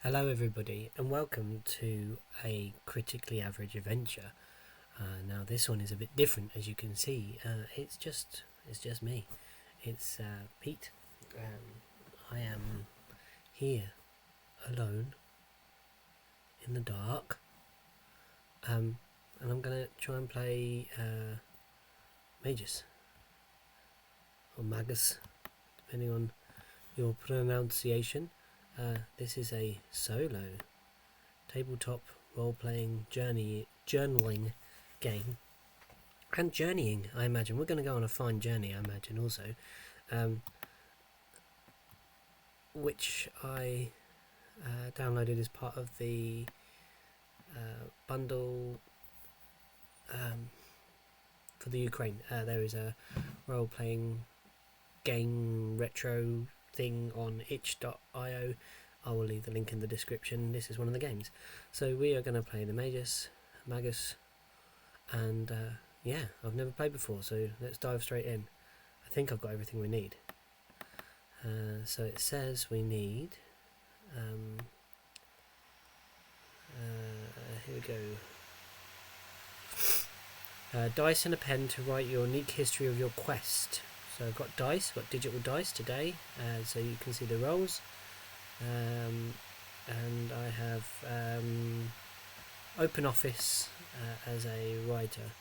Hello everybody and welcome to a critically average adventure. Now this one is a bit different, as you can see. It's just me. It's Pete. I am here alone in the dark, and I'm gonna try and play Magus or Magus, depending on your pronunciation. This is a solo tabletop role-playing journaling game, and journeying. I imagine we're going to go on a fine journey. I imagine also, which I downloaded as part of the bundle for the Ukraine. There is a role-playing game retro thing on itch.io. I will leave the link in the description. This is one of the games. So we are going to play the Magus, and yeah, I've never played before, so let's dive straight in. I think I've got everything we need. So it says we need, here we go, dice and a pen to write your unique history of your quest. So I've got dice, got digital dice today, so you can see the rolls, and I have OpenOffice as a writer.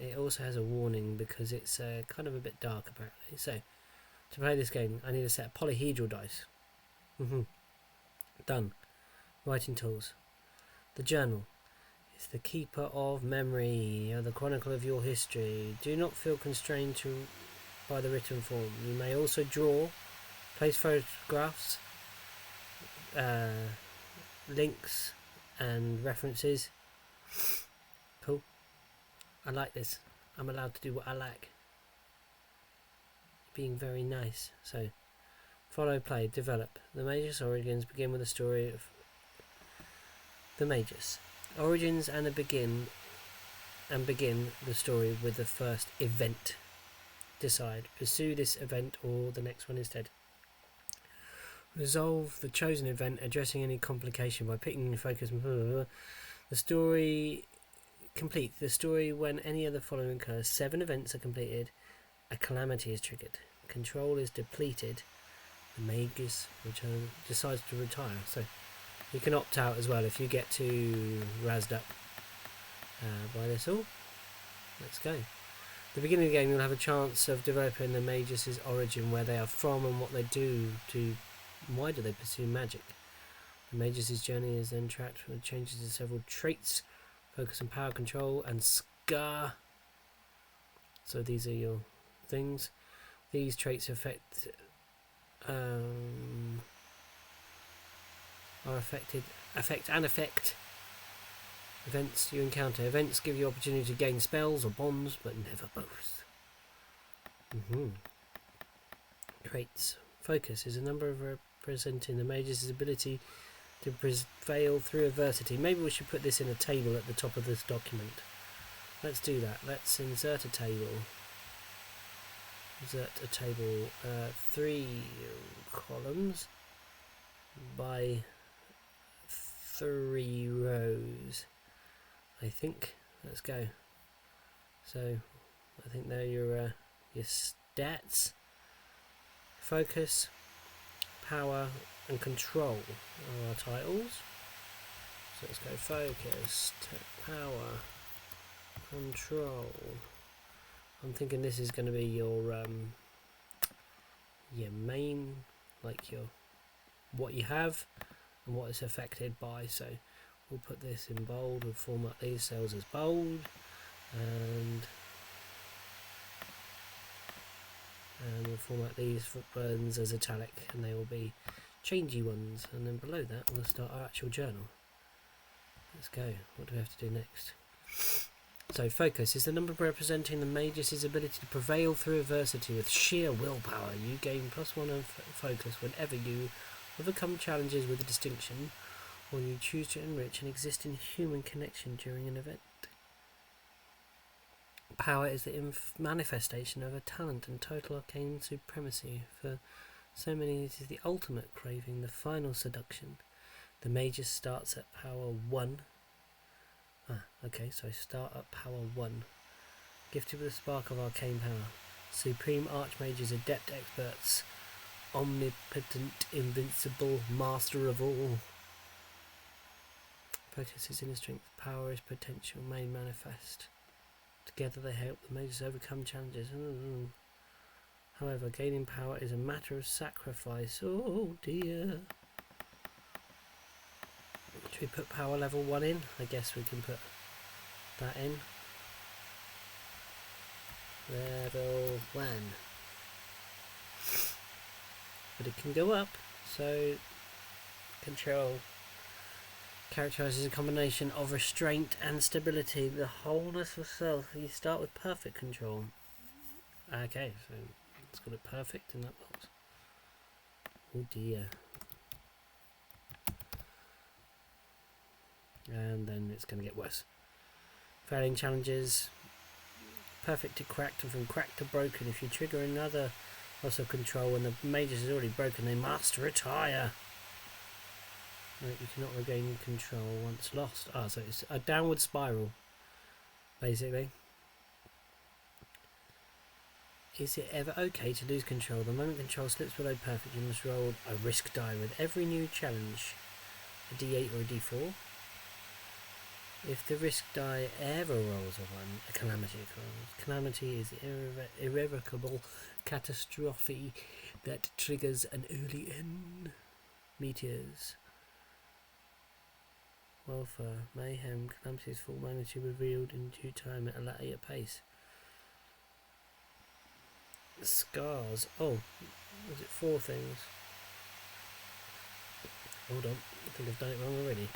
It also has a warning because it's kind of a bit dark apparently. So to play this game I need a set of polyhedral dice. Done. Writing tools. The journal. It's the keeper of memory, or the chronicle of your history. Do not feel constrained by the written form. You may also draw, place photographs, links and references. Cool. I like this. I'm allowed to do what I like. Being very nice. So, follow, play, develop. The Magus origins begin with a story of the Magus. Origins and begin the story with the first event. Decide. Pursue this event or the next one instead. Resolve the chosen event, addressing any complication by picking your focus. The story. Complete the story when any of the following occurs. 7 events are completed. A calamity is triggered. Control is depleted. The Magus decides to retire. So you can opt out as well if you get too razzed up by this all. Let's go. At the beginning of the game you'll have a chance of developing the Magus' origin, where they are from and what they do to why do they pursue magic. The Magus' journey is then tracked with changes in several traits, focus and power, control and scar. So these are your things. These traits affect events you encounter. Events give you opportunity to gain spells or bonds, but never both. Traits. Focus is a number of representing the Magus' ability to prevail through adversity. Maybe we should put this in a table at the top of this document. Let's do that. Let's insert a table. Insert a table. 3 columns by 3 rows, I think. Let's go. So I think they're your stats. Focus, power and control are our titles. So let's go focus, power, control. I'm thinking this is going to be your main, like your what you have and what it's affected by. So we'll put this in bold. We'll format these cells as bold, and we'll format these buttons as italic, and they will be changey ones. And then below that we'll start our actual journal. Let's go. What do we have to do next? So focus is the number representing the Magus' ability to prevail through adversity with sheer willpower. You gain +1 of focus whenever you overcome challenges with a distinction, or you choose to enrich an existing human connection during an event. Power is the manifestation of a talent and total arcane supremacy. For So many, it is the ultimate craving, the final seduction. The Magus starts at power 1. Okay, so start at power 1. Gifted with a spark of arcane power. Supreme Archmages, Adept Experts. Omnipotent, invincible, master of all. Focus is inner strength, power is potential, made manifest. Together they help the mages overcome challenges. However, gaining power is a matter of sacrifice. Oh dear. Should we put power level 1 in? I guess we can put that in. Level 1. But it can go up, so control characterizes a combination of restraint and stability, the wholeness of self. You start with perfect control. Okay, so let's call it perfect in that box. Oh dear. And then it's going to get worse. Failing challenges. Perfect to cracked, and from cracked to broken. If you trigger another loss of control when the Magus is already broken, they must retire. Right, you cannot regain control once lost. So it's a downward spiral, basically. Is it ever okay to lose control? The moment control slips below perfect, you must roll a risk die with every new challenge. A D8 or a D4. If the risk die ever rolls a 1, a calamity occurs. Calamity is irrevocable catastrophe that triggers an early end. Meteors. Welfare, mayhem, calamity's full magnitude revealed in due time at a later pace. Scars. Oh, was it 4 things? Hold on, I think I've done it wrong already.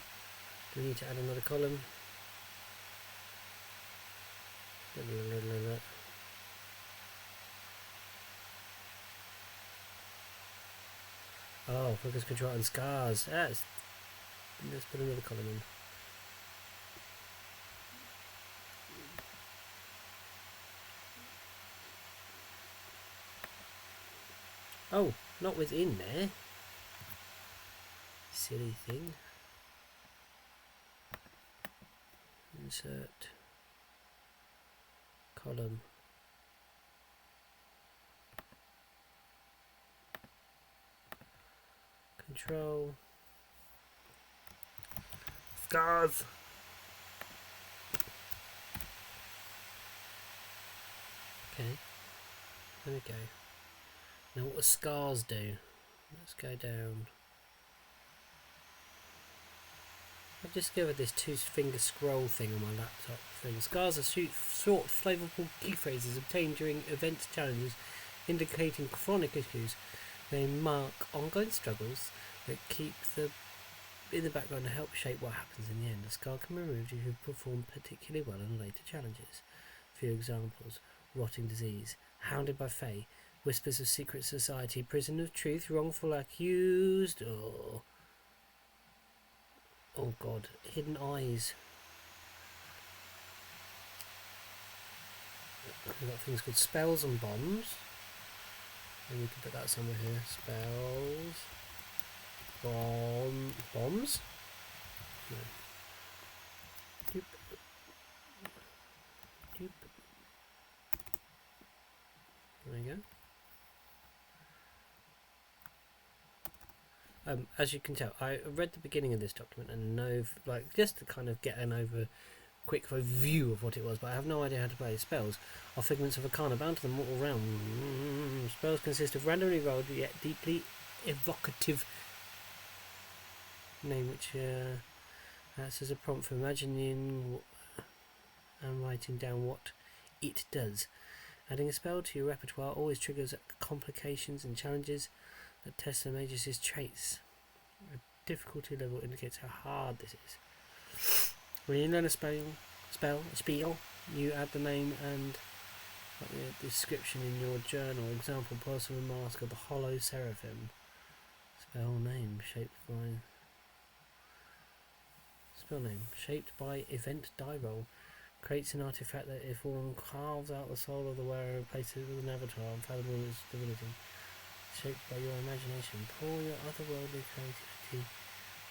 Do we need to add another column? Oh, focus control and scars. Let's put another column in. Oh, not within there. Silly thing. Insert column. Control. Scars. Okay. There we go. Now what do scars do? Let's go down. I've discovered this 2-finger scroll thing on my laptop thing. Scars are short, flavourful key phrases obtained during events challenges indicating chronic issues. They mark ongoing struggles that keep in the background to help shape what happens in the end. A scar can be removed if you perform particularly well in later challenges. A few examples: rotting disease, hounded by Fae, whispers of secret society, prison of truth, wrongful accused, oh god, hidden eyes. We've got things called spells and bombs. And we can put that somewhere here. Spells. Bombs? No. Doop. Doop. There you go. As you can tell, I read the beginning of this document and know, like, just to kind of get an quick view of what it was, but I have no idea how to play. Spells are figments of Arcana bound to the mortal realm. Spells consist of randomly rolled yet deeply evocative name, which acts as a prompt for imagining and writing down what it does. Adding a spell to your repertoire always triggers complications and challenges that test the mage's traits. A difficulty level indicates how hard this is. When you learn a spiel, you add the name and the description in your journal. Example: personal mask of the Hollow Seraphim. Spell name shaped by event die roll. Creates an artifact that, if one carves out the soul of the wearer and replaces it with an avatar, unfathomable its divinity. shaped by your imagination. Pour your otherworldly creativity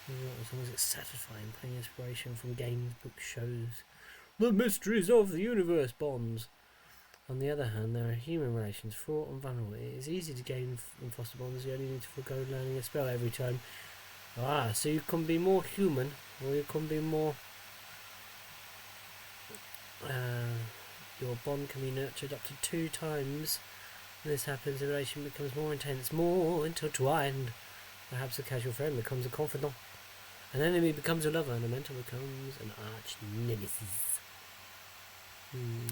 as long as it's satisfying, playing inspiration from games, books, shows. The mysteries of the universe bonds. On the other hand, there are human relations, fraught and vulnerable. It is easy to gain and foster bonds. You only need to forego learning a spell every time. So you can be more human, or you can be more... your bond can be nurtured up to 2 times. When this happens, the relation becomes more intense, more intertwined. Perhaps a casual friend becomes a confidant. An enemy becomes a lover, and a mentor becomes an arch nemesis.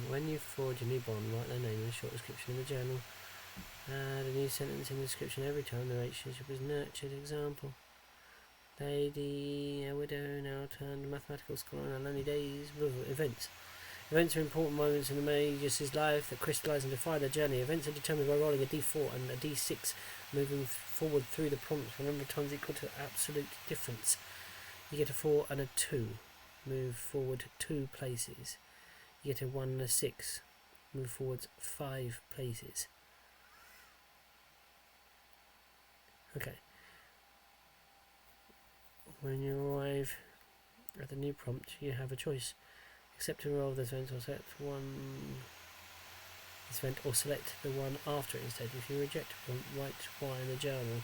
When you forge a new bond, write their name in a short description in the journal. Add a new sentence in the description every time the relationship is nurtured. Example: Lady, a widow, now turned mathematical scholar on lonely days. Events. Events are important moments in the Magus' life that crystallise and define their journey. Events are determined by rolling a d4 and a d6, moving forward through the prompts for a number of times equal to absolute difference. You get a 4 and a 2, move forward 2 places. You get a 1 and a 6, move forwards 5 places. Okay. When you arrive at the new prompt, you have a choice. Accept and roll this event, or select this event, or select the one after it instead. If you reject a prompt, write Y in the journal.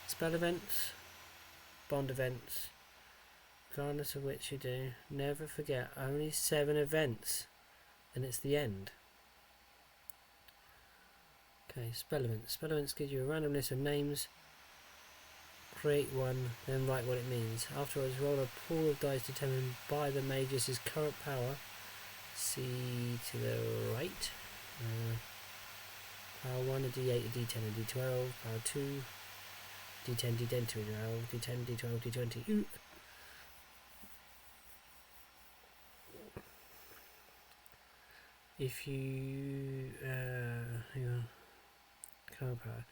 Spell events, bond events, regardless of which you do, never forget only 7 events, and it's the end. Okay, spell events. Spell events give you a random list of names. Create one, then write what it means. Afterwards, roll a pool of dice determined by the Magus' current power. See to the right. Power 1, a d8, a d10, a d12. Power 2, d10, d10, d12, d10, d12, d20. Ooh. If you current power.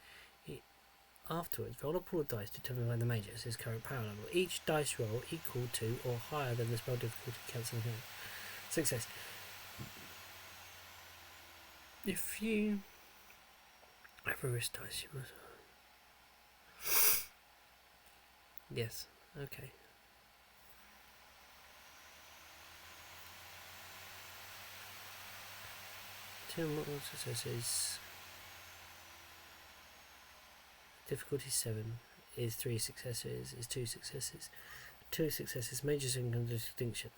Afterwards, roll a pool of dice determined by the Magus' current power level. Each dice roll equal to or higher than the spell difficulty cancelling out. Success. If you have a risk dice, you must... Yes, okay. 2 more successes. Difficulty 7 is 3 successes, is 2 successes. 2 successes, major income distinction.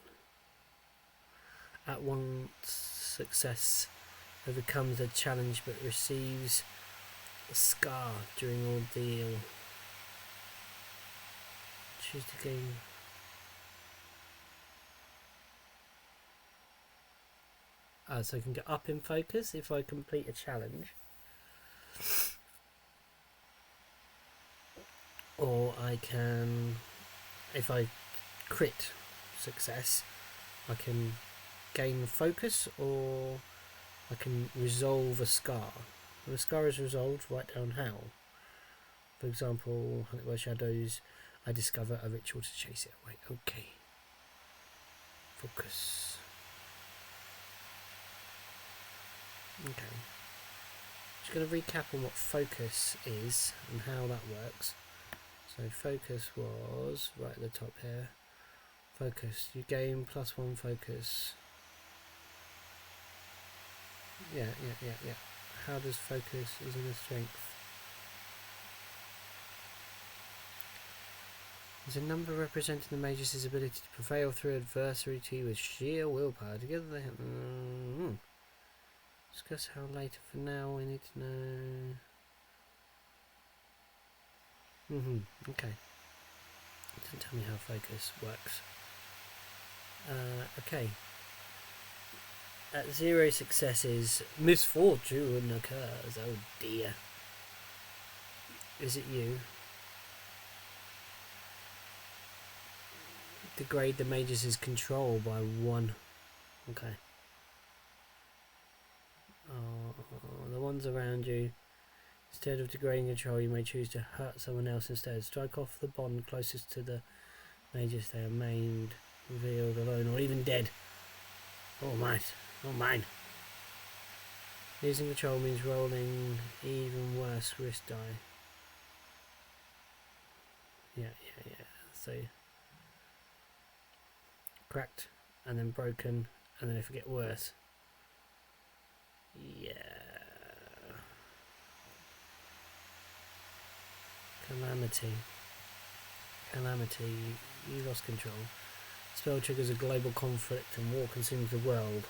At 1 success, overcomes a challenge but receives a scar during ordeal. Choose the game. So I can get up in focus if I complete a challenge. Or I can, if I crit success, I can gain focus, or I can resolve a scar. When a scar is resolved, write down how. For example, Hunted by Shadows, I discover a ritual to chase it away. Okay. Focus. Okay. Just going to recap on what focus is and how that works. So focus was right at the top here. Focus. You gain +1 focus. Yeah. How does focus is in a strength? There's a number representing the Magus' ability to prevail through adversity with sheer willpower. Together they have... Discuss how later. For now we need to know... Okay. It doesn't tell me how focus works. Okay. At 0 successes, misfortune occurs. Oh dear. Is it you? Degrade the Magus' control by 1. Okay. The ones around you. Instead of degrading control, you may choose to hurt someone else instead. Strike off the bond closest to the Magus. They are maimed, revealed, alone, or even dead. Oh, mine. Oh, mine. Losing control means rolling even worse risk die. Yeah. So cracked, and then broken, and then if it get worse. Yeah. Calamity. You lost control. Spell triggers a global conflict and war consumes the world.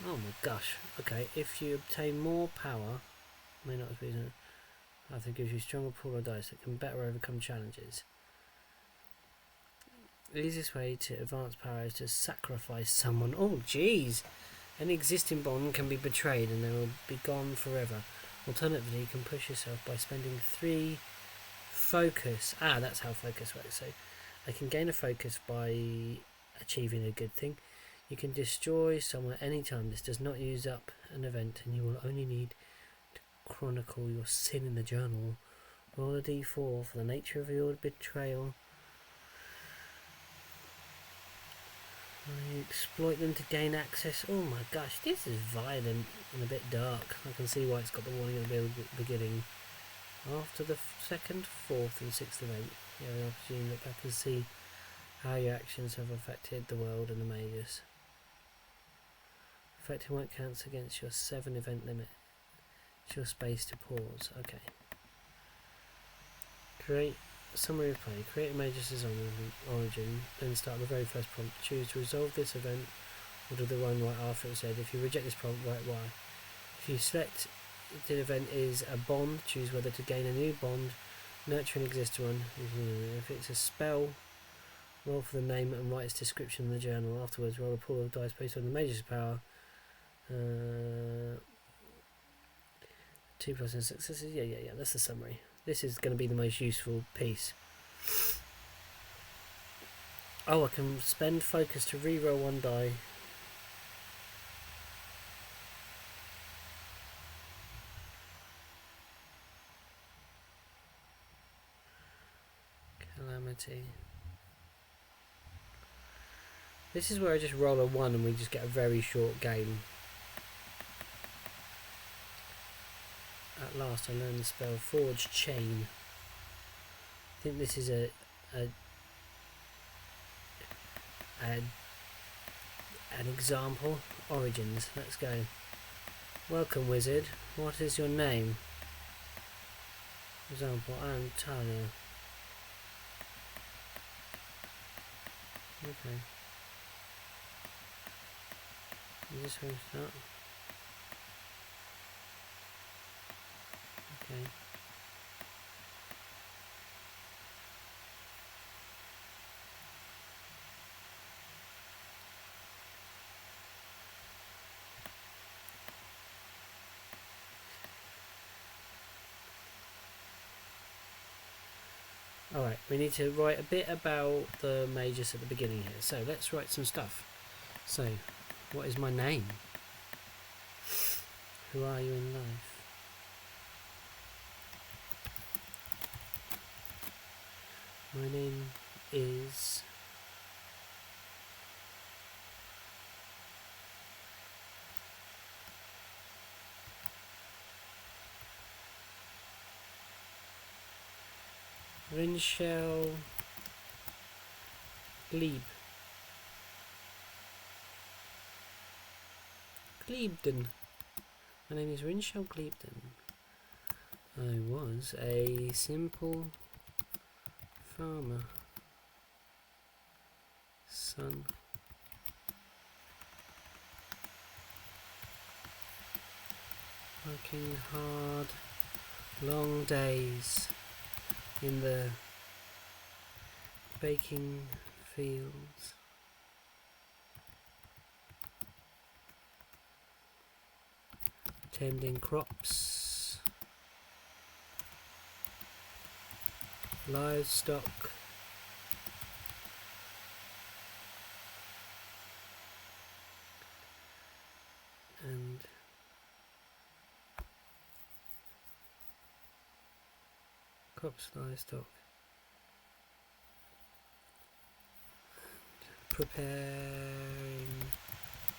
Oh my gosh. Okay, if you obtain more power, may not be. I think gives you stronger pool of dice that can better overcome challenges. The easiest way to advance power is to sacrifice someone. Oh jeez! Any existing bond can be betrayed and they will be gone forever. Alternatively, you can push yourself by spending 3 focus. That's how focus works. So I can gain a focus by achieving a good thing. You can destroy someone at any time. This does not use up an event, and you will only need to chronicle your sin in the journal. Roll a d4 for the nature of your betrayal. You exploit them to gain access. Oh my gosh, this is violent and a bit dark. I can see why it's got the warning at the beginning. After the 2nd, 4th and 6th event, you have an opportunity to look back and see how your actions have affected the world and the Magus. Affecting what counts against your 7 event limit. It's your space to pause. Okay. Create a summary of play. Create a Magus' origin, then start the very first prompt. Choose to resolve this event or do the one right after it said. If you reject this prompt, write why. If you select the event is a bond, choose whether to gain a new bond, nurture an existing one. If it's a spell, roll for the name and write its description in the journal. Afterwards, roll a pool of dice based on the Magus' power. 2 plus successes. Yeah. That's the summary. This is going to be the most useful piece. Oh, I can spend focus to re-roll 1 die. Calamity. This is where I just roll a 1 and we just get a very short game. At last I learned the spell Forge Chain. I think this is an example. Origins. Let's go. Welcome, wizard. What is your name? Example, I am Talia. Okay. Is this where we start? Okay. Alright, we need to write a bit about the Magus at the beginning here. So let's write some stuff. So, what is my name? Who are you in life? My name is... Rinshell Glebe. Glebden. My name is Rinshell Glebden. I was a simple farmer. Son. Working hard. Long days. In the baking fields. Tending crops. Livestock. And crops, livestock, and preparing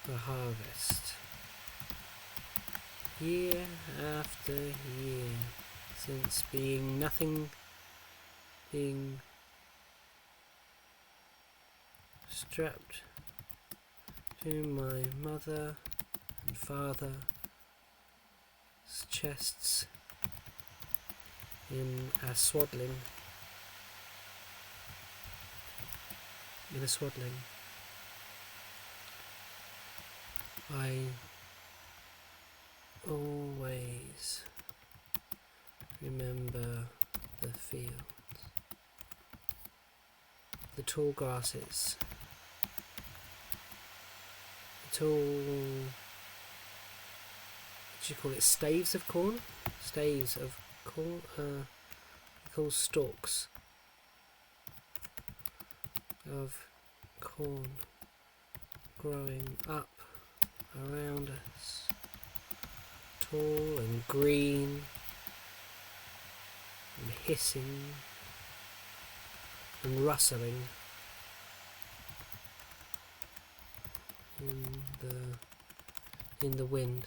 the harvest. year after year, since being nothing, being strapped to my mother and father's chests in a swaddling. I always remember the fields, the tall grasses, the tall, what do you call it, staves of corn? Staves of corn, called stalks of corn growing up around us, tall and green and hissing and rustling in the wind.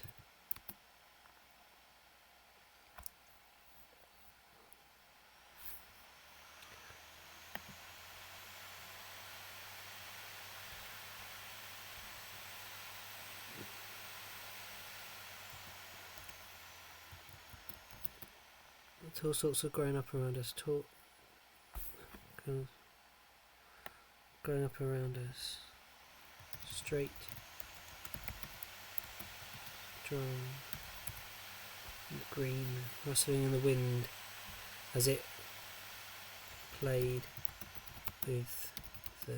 Tall sorts of growing up around us, growing up around us, straight, strong, and green, rustling in the wind as it played with the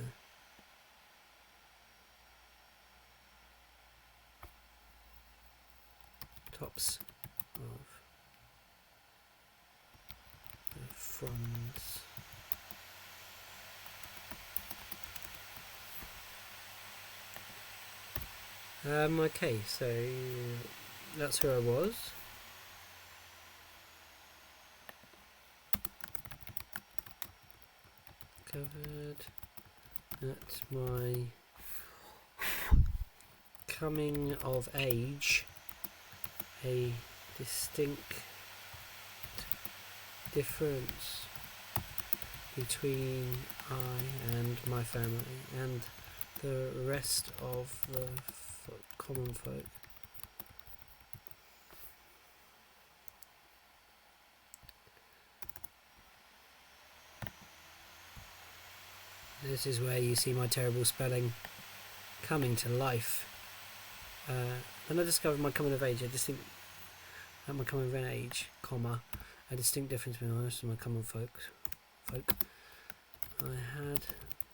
tops of the fronds. Okay, so that's who I was. Covered at my coming of age, a distinct difference between I and my family and the rest of the common folk. This is where you see my terrible spelling coming to life. Then I discovered my coming of age, a distinct difference between the rest of my common folk. I had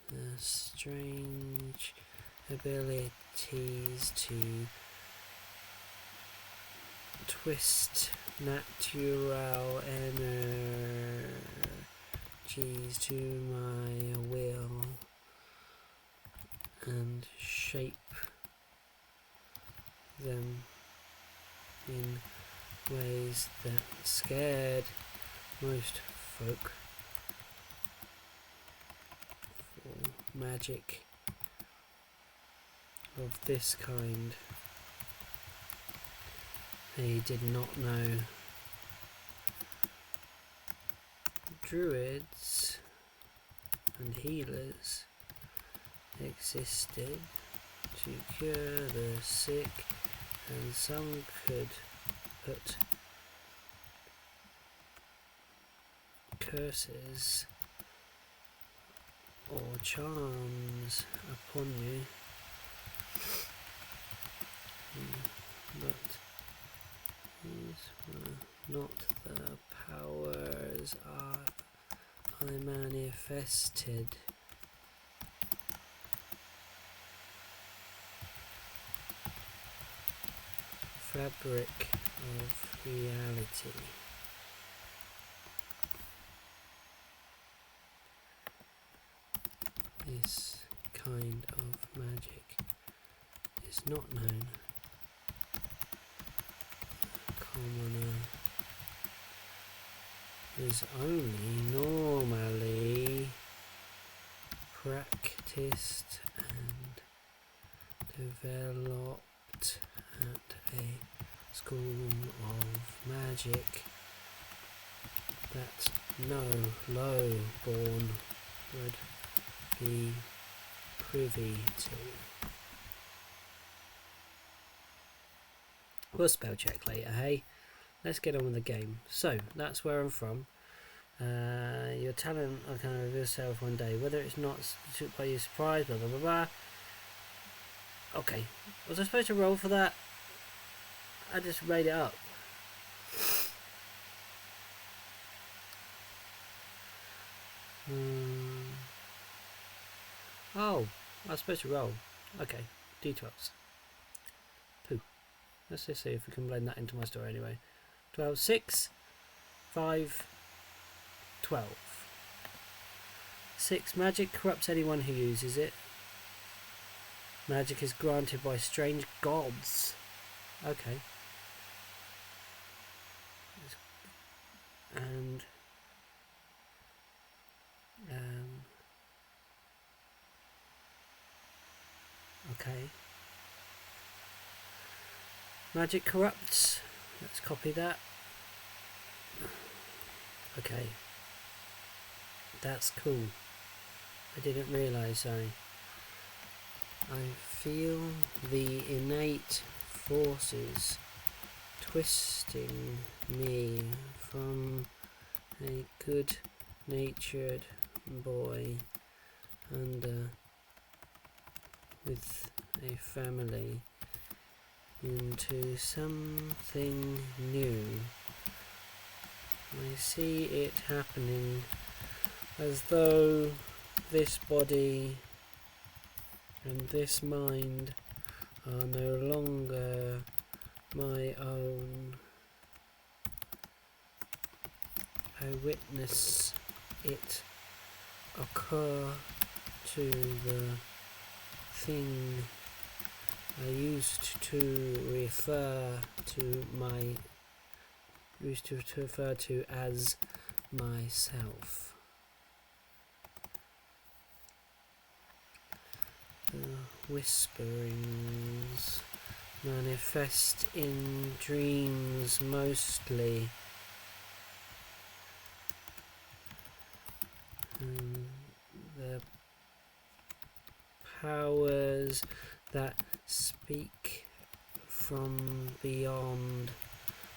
the strange abilities to twist natural energies to my will and shape them in ways that scared most folk. For magic of this kind, they did not know. Druids and healers existed to cure the sick, and some could put curses or charms upon you, but these were not the powers I manifested. Fabric of reality. This kind of magic is not known. A commoner is only normally practiced and developed at a school of magic that no low born would be privy to. We'll spell check later, hey? Let's get on with the game. So, that's where I'm from. Your talent can reveal yourself one day, whether it's not took by your surprise, blah blah blah blah. Okay, was I supposed to roll for that? I just made it up. Oh, I was supposed to roll. Okay, d12s. Pooh. Let's just see if we can blend that into my story anyway. 12, 6, 5, 12. 6. Magic corrupts anyone who uses it. Magic is granted by strange gods. Okay. And okay. Magic corrupts. Let's copy that. Okay. That's cool. I didn't realise, sorry. I feel the innate forces twisting me from a good-natured boy and with a family into something new. I see it happening as though this body and this mind are no longer my own. I witness it occur to the thing I used to refer to as myself. The whisperings manifest in dreams mostly. The powers that speak from beyond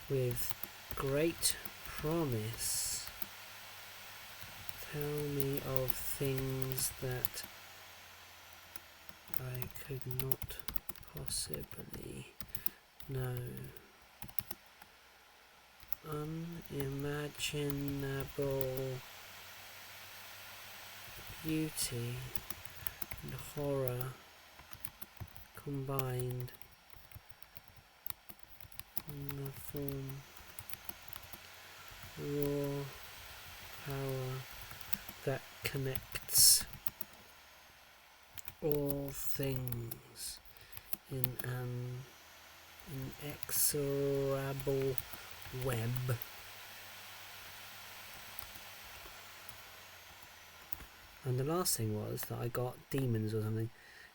with great promise tell me of things that I could not possibly know. Unimaginable beauty and horror combined in the form raw power that connects all things in an inexorable web. And the last thing was that I got demons or something.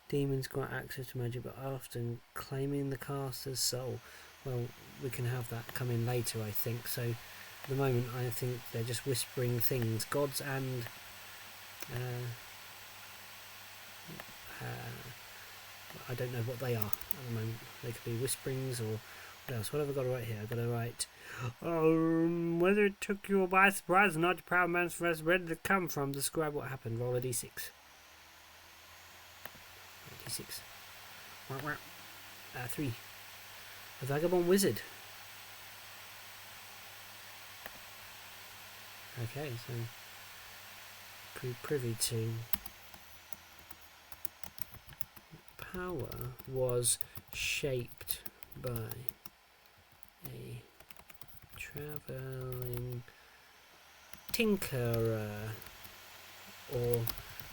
Demons grant access to magic, but often claiming the caster's soul. Well, we can have that come in later, I think. So, at the moment, I think they're just whispering things. Gods and I don't know what they are at the moment. They could be whisperings or what else. What have I got to write here? I've got to write, whether it took you by surprise or not, your proud man's first, where did it come from? Describe what happened. Roll a d6. D6. 3. A vagabond wizard. Okay, so privy to power was shaped by a travelling tinkerer, or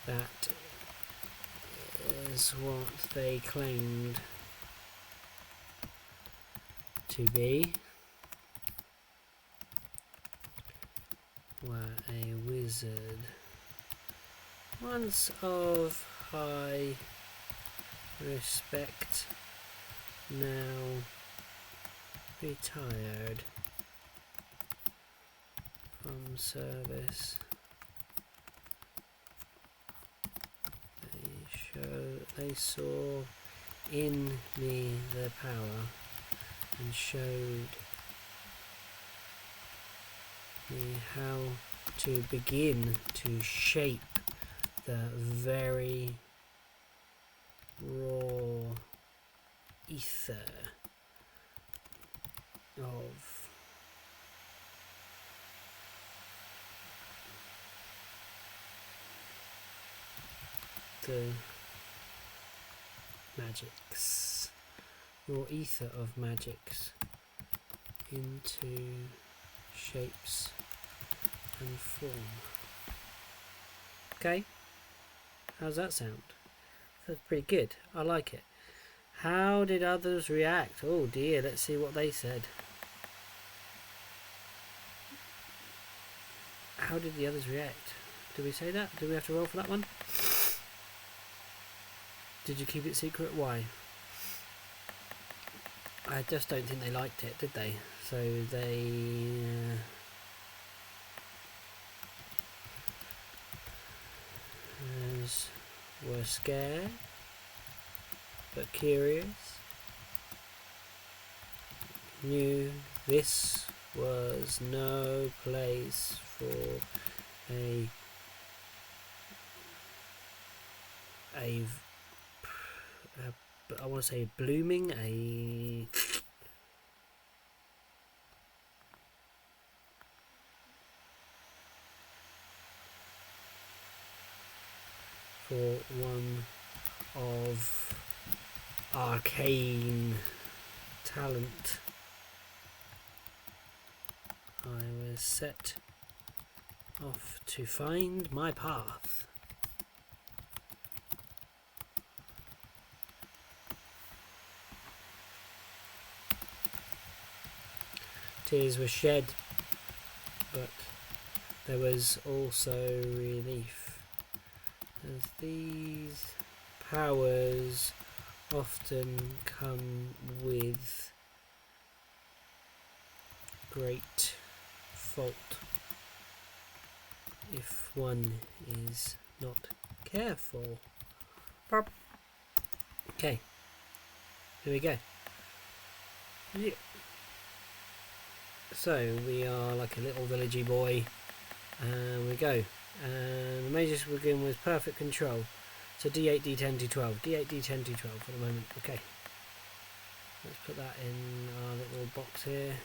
that is what they claimed to be. Were a wizard once of high respect, now retired from service. They saw in me their power and showed me how to begin to shape the very raw ether of the magics, raw ether of magics into shapes and form. Okay, how's that sound? That's pretty good. I like it. How did others react? Oh dear, let's see what they said. How did the others react? Did we say that? Do we have to roll for that one? Did you keep it secret? Why? I just don't think they liked it, did they? So they were scared but curious, knew this was no place for a I want to say blooming, for one of arcane talent. I was set off to find my path. Tears were shed, but there was also relief, as these powers often come with great fault if one is not careful. Okay, here we go. Yeah. So we are like a little villagey boy, and we go. And the mages begin with perfect control. So D8, D10, D12. D8, D10, D12 for the moment. Okay. Let's put that in our little box here.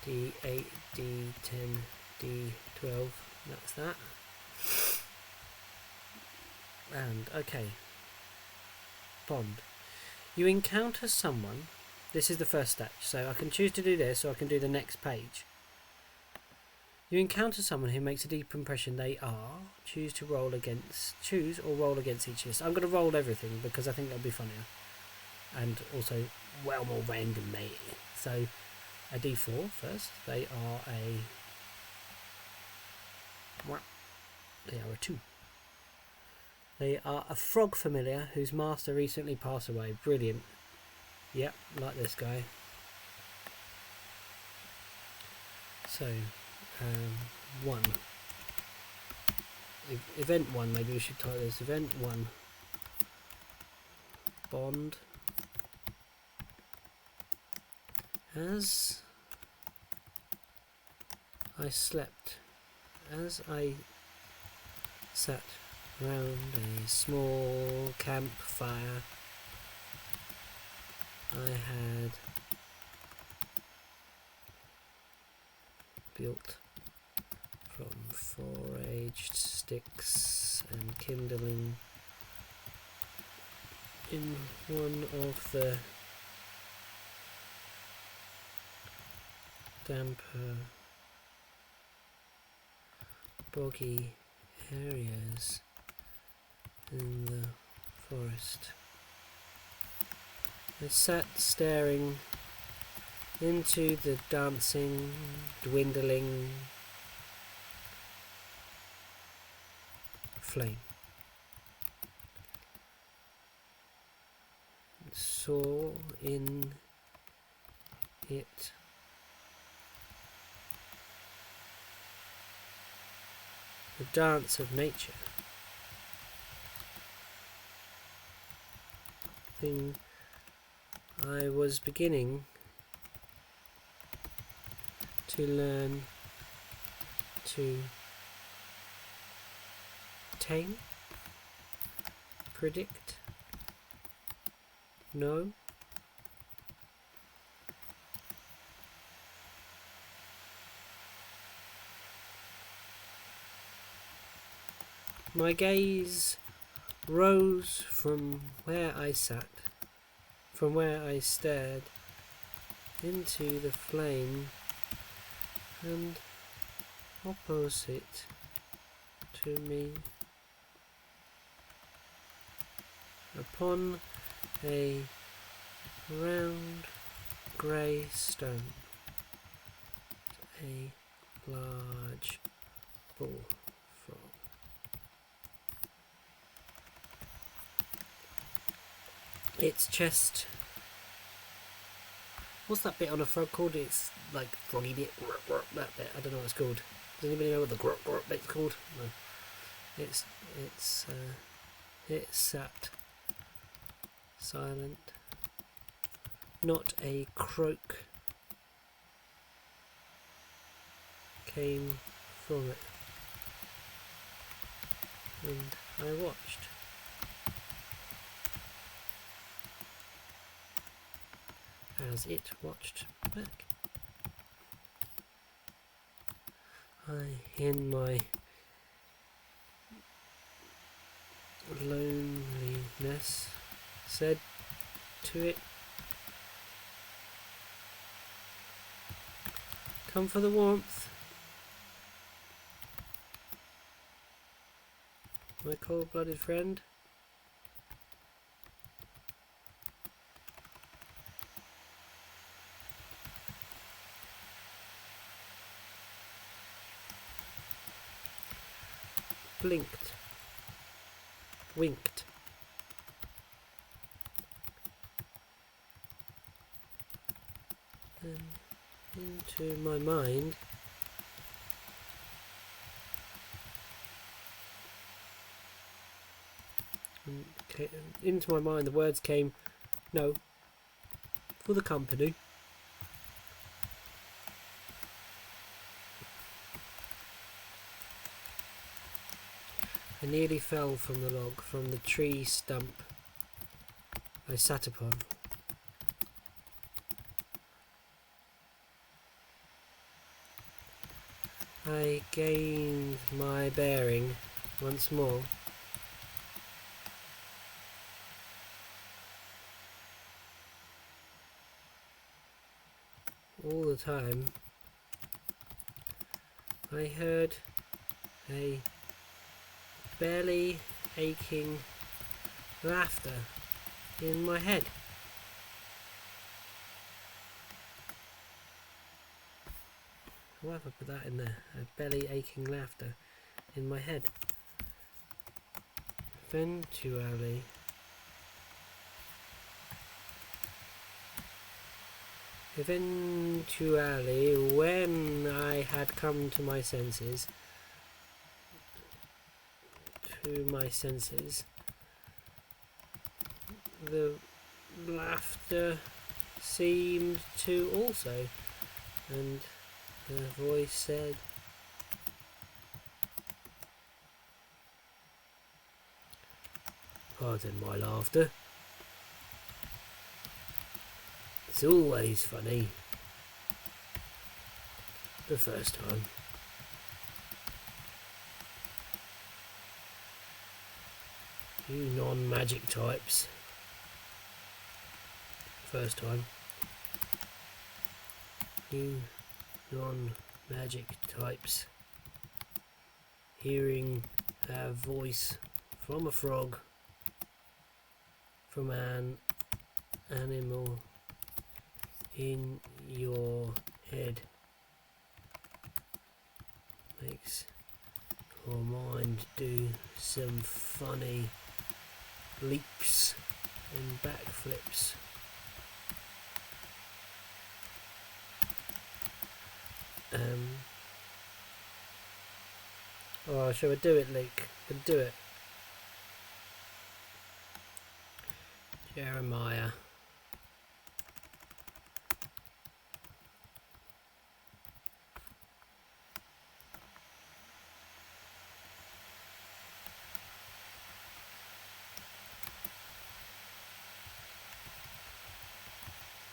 D8, D10, D12. That's that. And, okay. Bond. You encounter someone. This is the first stage. So I can choose to do this, or I can do the next page. You encounter someone who makes a deep impression. They are. Choose or roll against each list. I'm going to roll everything because I think that'll be funnier. And also, well, more random, mate. So, a D4 first. They are a 2. They are a frog familiar whose master recently passed away. Brilliant. Yep, like this guy. So, 1. Event 1, maybe we should type this. Event 1. Bond. As I sat around a small campfire, I had built from foraged sticks and kindling in one of the damper, boggy areas in the forest. I sat staring into the dancing, dwindling flame. saw in it the dance of nature. Thing I was beginning to learn to tame, predict, know, my gaze rose from where I sat, from where I stared into the flame, and opposite to me, upon a round grey stone, a large bullfrog. Its chest. What's that bit on a frog called? It's like froggy bit. That bit. I don't know what it's called. Does anybody know what the grop bit's called? No. It sat silent. Not a croak came from it, and I watched. As it watched back. I, in my loneliness, said to it, "Come for the warmth, my cold-blooded friend." Blinked, winked, and into my mind the words came, "No, for the company." I nearly fell from the log, from the tree stump I sat upon. I gained my bearing once more. All the time I heard a belly aching laughter in my head. Why have I put that in there? A belly aching laughter in my head. Eventually, when I had come to my senses, the laughter seemed to also, and the voice said, "Pardon my laughter. It's always funny. The first time. You non-magic types. First time. You non-magic types. Hearing a voice from a frog, from an animal in your head makes your mind do some funny leaps and backflips. Oh, shall we do it, Luke? We'll do it. Jeremiah.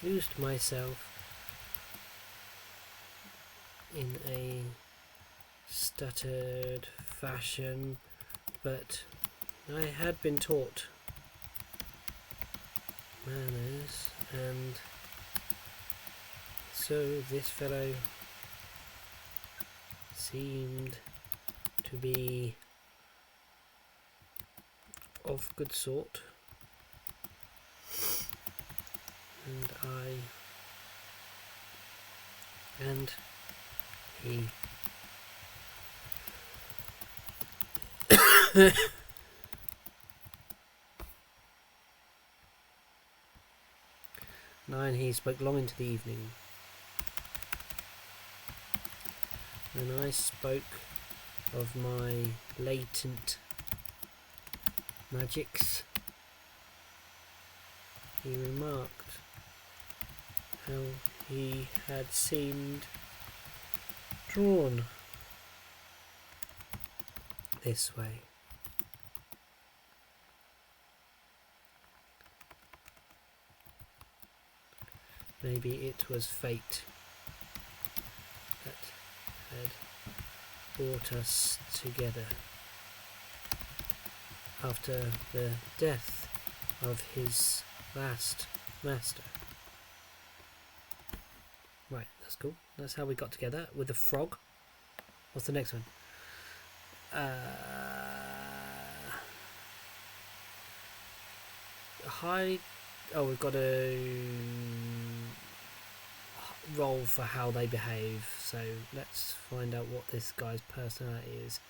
Used myself in a stuttered fashion, but I had been taught manners, and so this fellow seemed to be of good sort, and he Nine, he spoke long into the evening, and I spoke of my latent magics. He remarked how he had seemed drawn this way. Maybe it was fate that had brought us together after the death of his last master. Right, that's cool. That's how we got together with the frog. What's the next one? We've got to roll for how they behave. So let's find out what this guy's personality is.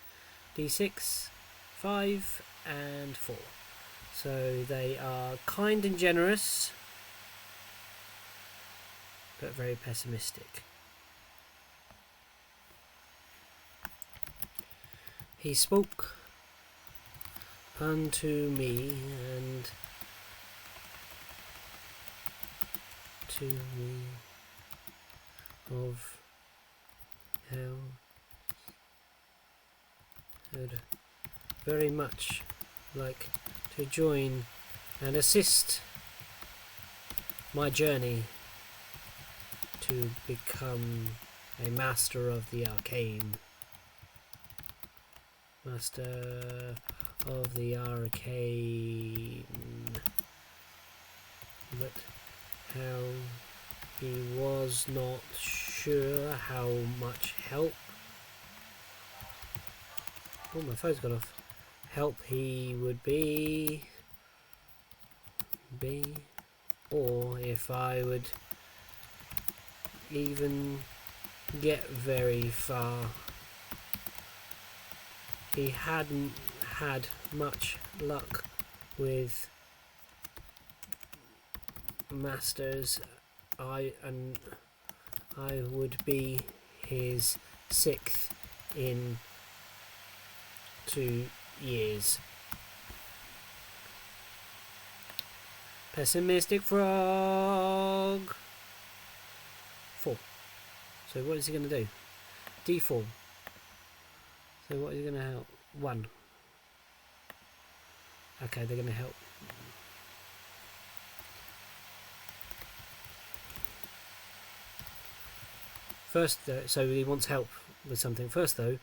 D6, 5 and 4. So they are kind and generous, but very pessimistic. He spoke unto me and to me of how I'd very much like to join and assist my journey to become a master of the arcane. Master of the arcane. But how he was not sure how much help. Oh, my phone's gone off. Help he would be, or if I would even get very far. He hadn't had much luck with masters. I would be his 6th in 2 years. Pessimistic frog. 4. So what is he going to do? D4. So what is he going to help? 1. Okay, they're going to help. First, so he wants help with something. First, though,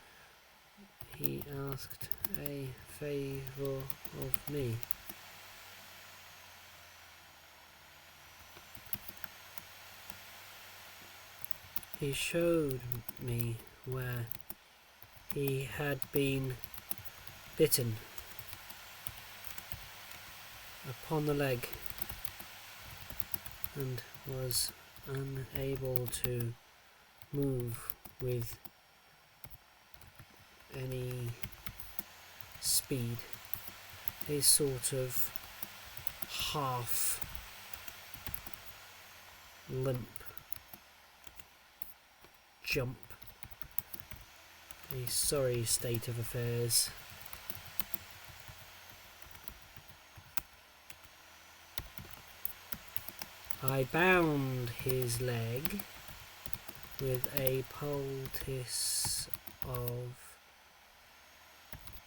he asked a favour of me. He showed me where he had been bitten upon the leg and was unable to move with any speed. A sort of half limp jump. A sorry state of affairs. I bound his leg with a poultice of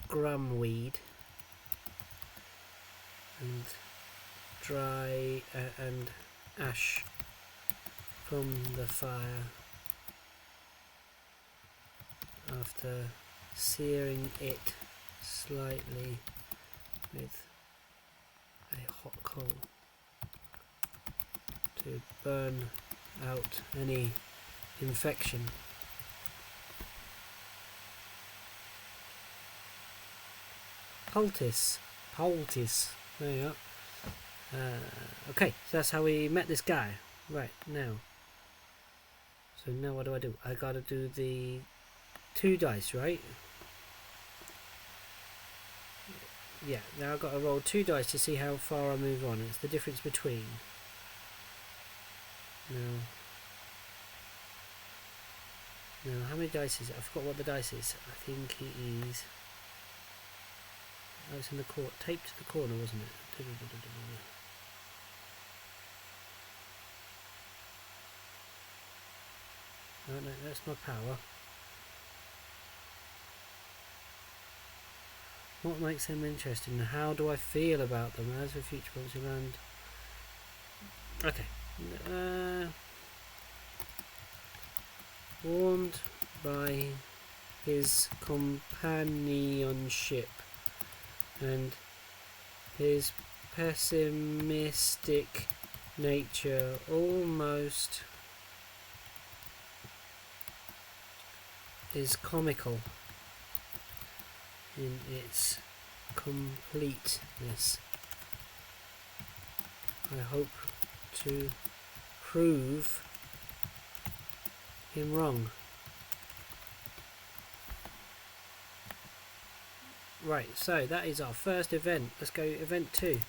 grumweed and dry and ash from the fire after searing it slightly with a hot coal to burn out any infection. Poultice, there you are. Okay, so that's how we met this guy. Right, now. So now what do? I gotta do the 2 dice, right? Yeah, now I've got to roll 2 dice to see how far I move on. It's the difference between. Now, how many dice is it? I forgot what the dice is. I think it is... Oh, it's in the corner, taped to the corner, wasn't it? Oh, no, that's my power. What makes them interesting? How do I feel about them? As for future points you land. Okay. Warned by his companionship and his pessimistic nature almost is comical in its completeness. I hope to prove him wrong. Right, so that is our first event. Let's go event 2.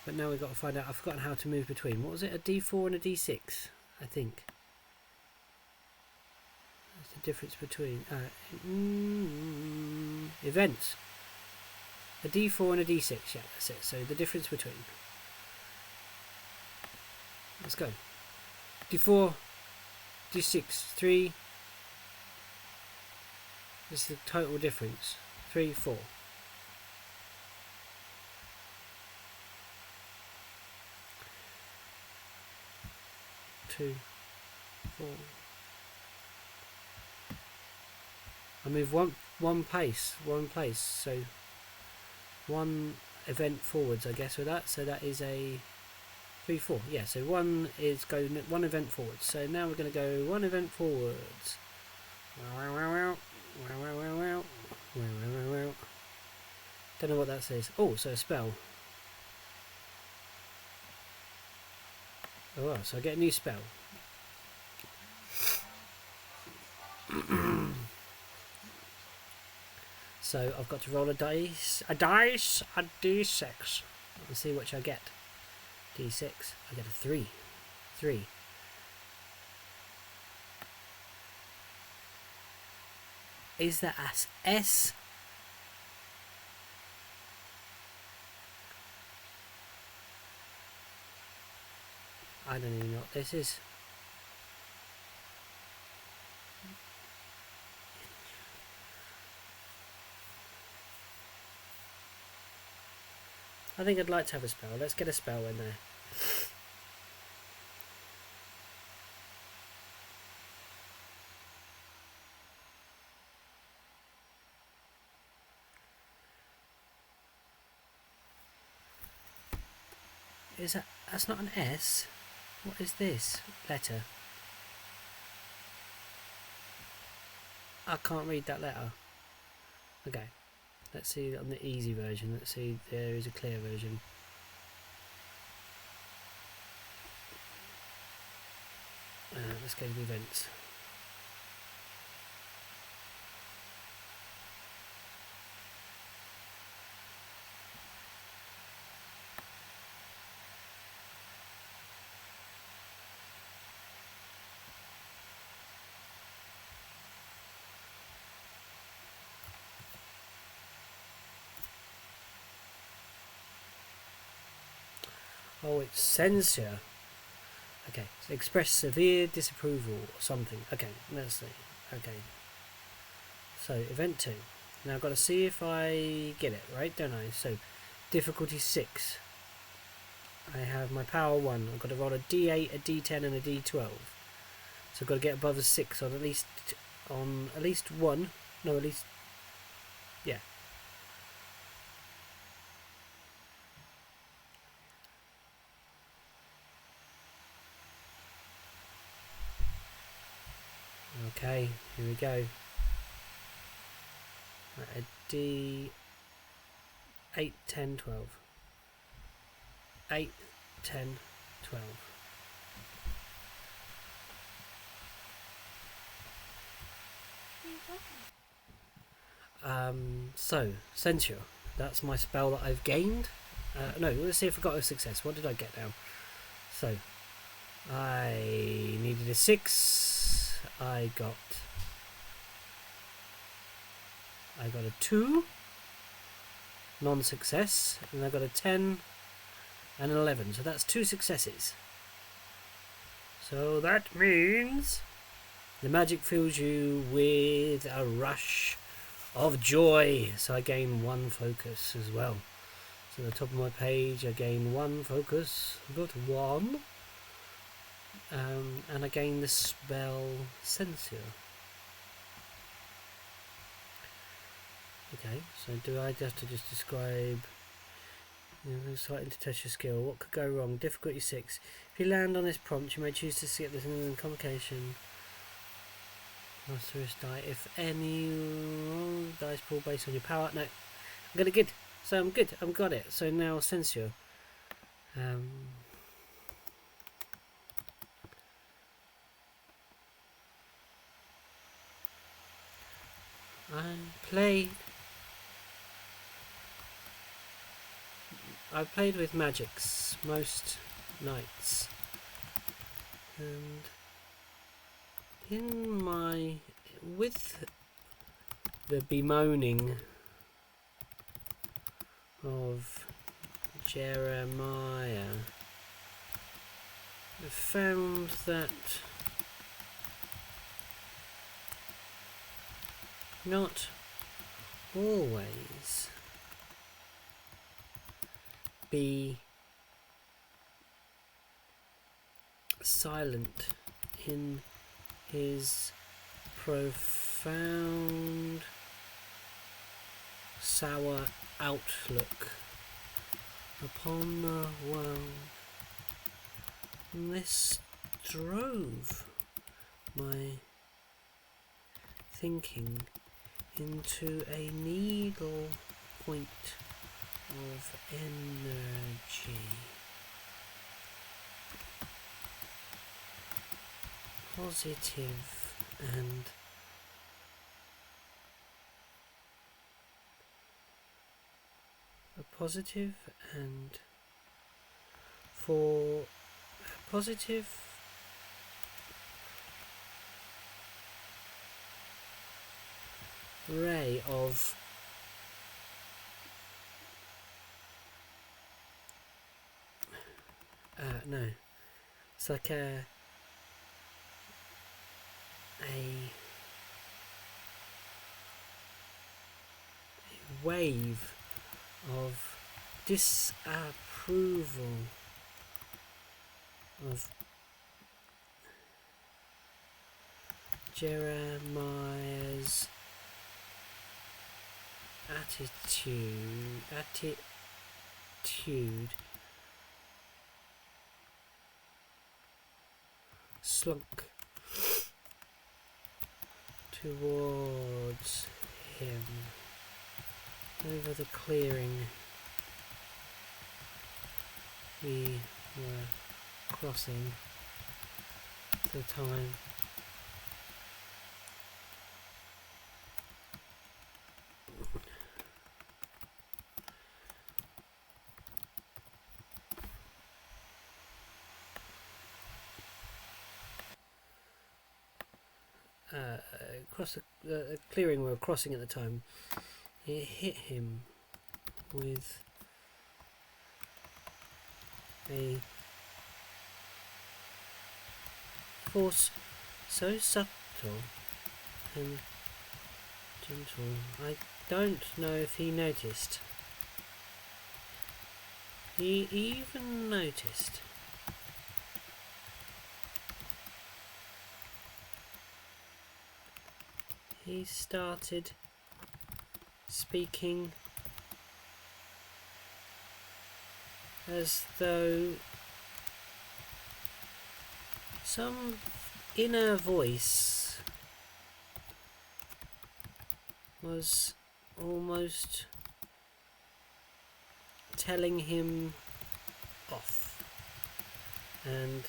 But now we've got to find out. I've forgotten how to move between. What was it? A D4 and a D6, I think. That's the difference between events. A D4 and a D6. Yeah, that's it. So the difference between. Let's go. D4, D6, 3. This is the total difference. 3, 4. 2, 4. I move one place, so 1 event forwards, I guess, with that. So that is a 3, 4. Yeah, so 1 is go 1 event forwards. So now we're going to go 1 event forwards. Don't know what that says. Oh, so a spell. Oh, so I get a new spell. So I've got to roll a D6. Let's see which I get. D6. I get a 3. 3. Is that S? I don't even know what this is. I think I'd like to have a spell. Let's get a spell in there. Is that's not an S? What is this letter? I can't read that letter. Okay, let's see on the easy version. Let's see, there is a clear version. Let's go to the events. Oh, it's censure. Okay, so express severe disapproval or something. Okay, let's see. Okay. So, event 2. Now I've got to see if I get it, right? Don't I? So, difficulty 6. I have my power 1. I've got to roll a D8, a D10 and a D12. So I've got to get above a 6 on at least one. No, at least... Yeah. Okay, here we go. Right, a D8, 10, 12. 8, 10, 12. So, censure. That's my spell that I've gained. No, let's see if I got a success. What did I get now? So, I needed a 6. I got a 2. Non-success. And I got a 10 and an 11. So that's 2 successes. So that means the magic fills you with a rush of joy. So I gain 1 focus as well. So at the top of my page I gain 1 focus. I got 1. And I gain the spell Censure. Okay, so do I have to just describe slightly to test your skill? What could go wrong? Difficulty 6. If you land on this prompt, you may choose to skip this in complication. Monstrous die. If any dice pool based on your power. No, I got it good. So I'm good. I've got it. So now Censure. I played with magics most nights, and with the bemoaning of Jeremiah, I found that not always be silent in his profound sour outlook upon the world. And this drove my thinking into a needle point of energy. Positive and for a positive ray of no, it's like a wave of disapproval of Jeremiah's attitude slunk towards him over the clearing we were crossing at the time. Across the clearing we were crossing at the time, it hit him with a force so subtle and gentle. I don't know if he noticed. He even noticed. He started speaking as though some inner voice was almost telling him off, and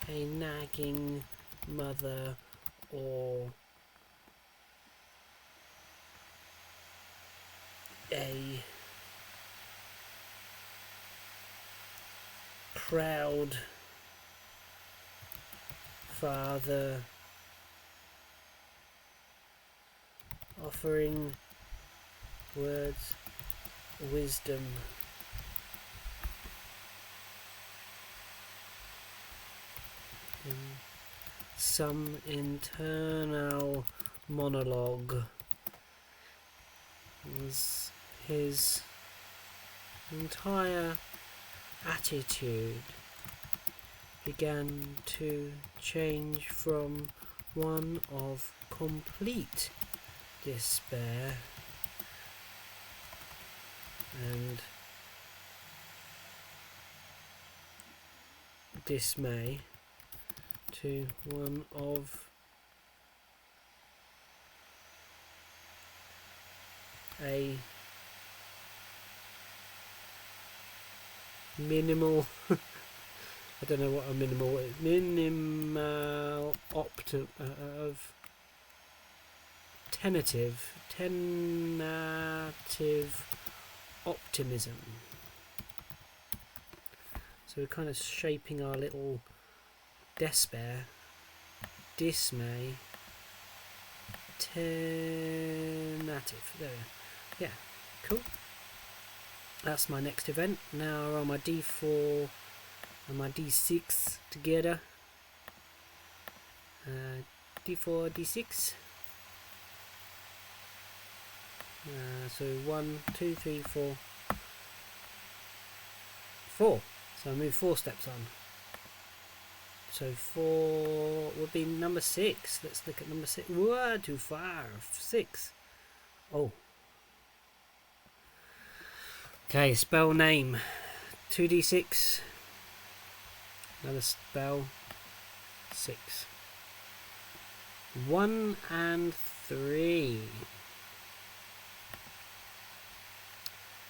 a nagging mother or a proud father offering words of wisdom. In some internal monologue was his entire attitude began to change from one of complete despair and dismay to one of a minimal I don't know what a minimal is. Minimal of tentative optimism. So we're kind of shaping our little despair, dismay, tentative. There we go. Yeah, cool. That's my next event. Now we're on my D4 and my D6 together. D4, D6. So 1, 2, 3, 4. 4. So I move 4 steps on. So 4 would be number 6. Let's look at number 6. Whoa, too far. 6. Oh. Okay, spell name. 2d6. Another spell. 6. 1 and 3.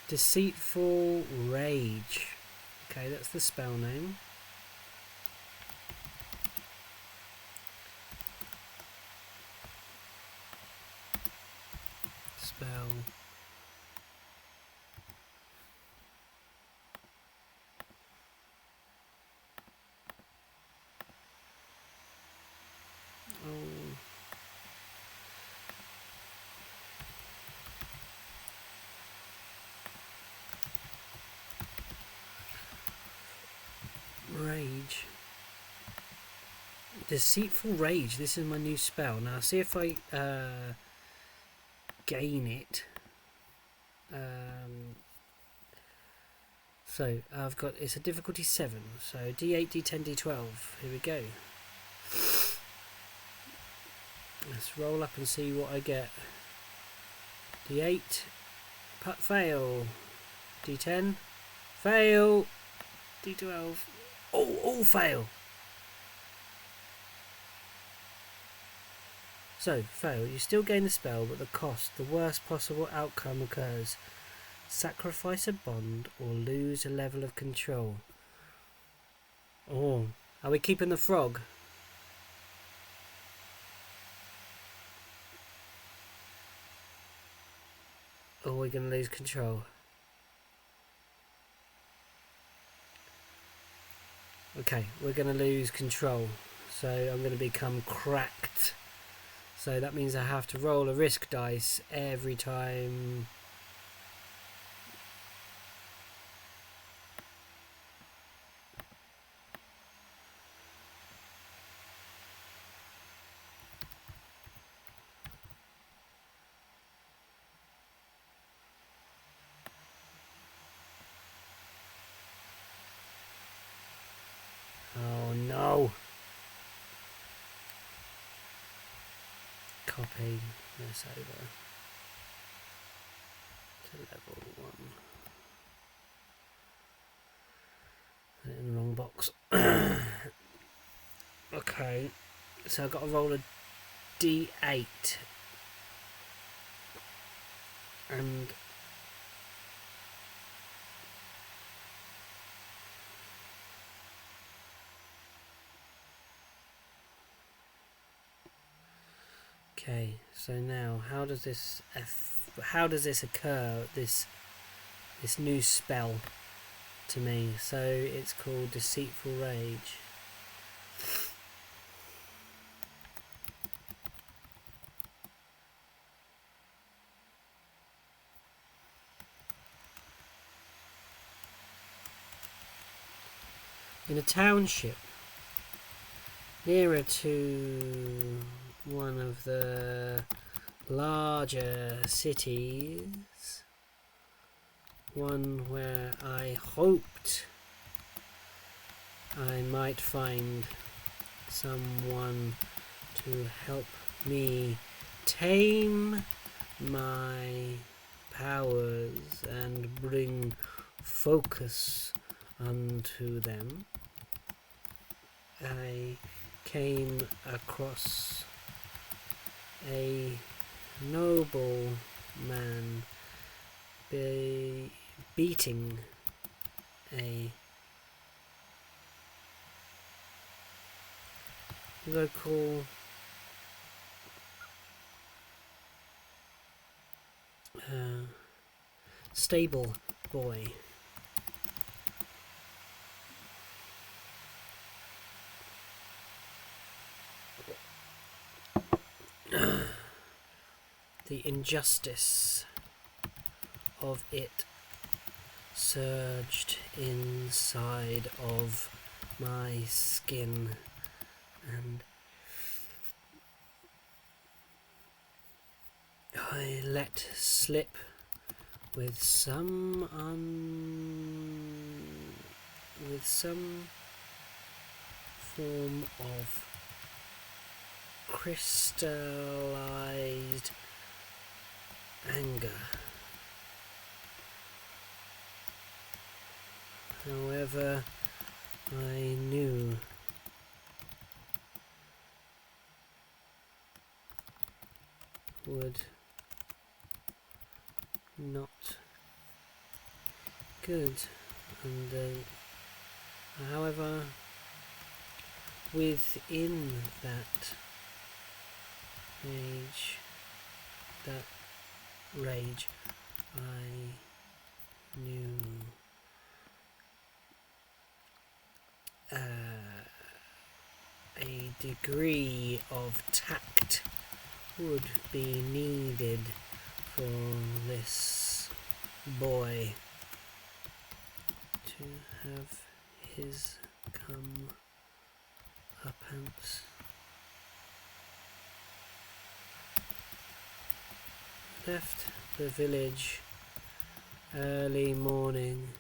Deceitful Rage. Okay, that's the spell name. Spell. Rage. Deceitful Rage. This is my new spell. Now see if I gain it. So I've got, it's a difficulty 7. So D8, D10, D12. Here we go. Let's roll up and see what I get. D8. Fail. D10. Fail. D12. All fail. So, fail. You still gain the spell, but the cost, the worst possible outcome occurs. Sacrifice a bond or lose a level of control. Oh, are we keeping the frog? Or are we going to lose control? Okay, we're going to lose control. So I'm going to become cracked So that means I have to roll a risk dice every time. Oh no! Copy this over to level 1. Put it in the wrong box. Okay, so I've got to roll a d8 and okay, so now how does this occur, this new spell to me? So it's called Deceitful Rage. In a township nearer to one of the larger cities, one where I hoped I might find someone to help me tame my powers and bring focus unto them. I came across a noble man beating a local stable boy. The injustice of it surged inside of my skin, and I let slip with some form of crystallized anger. However, I knew would not good, and however, within that rage, I knew a degree of tact would be needed for this boy to have his comeuppance. Left the village early morning.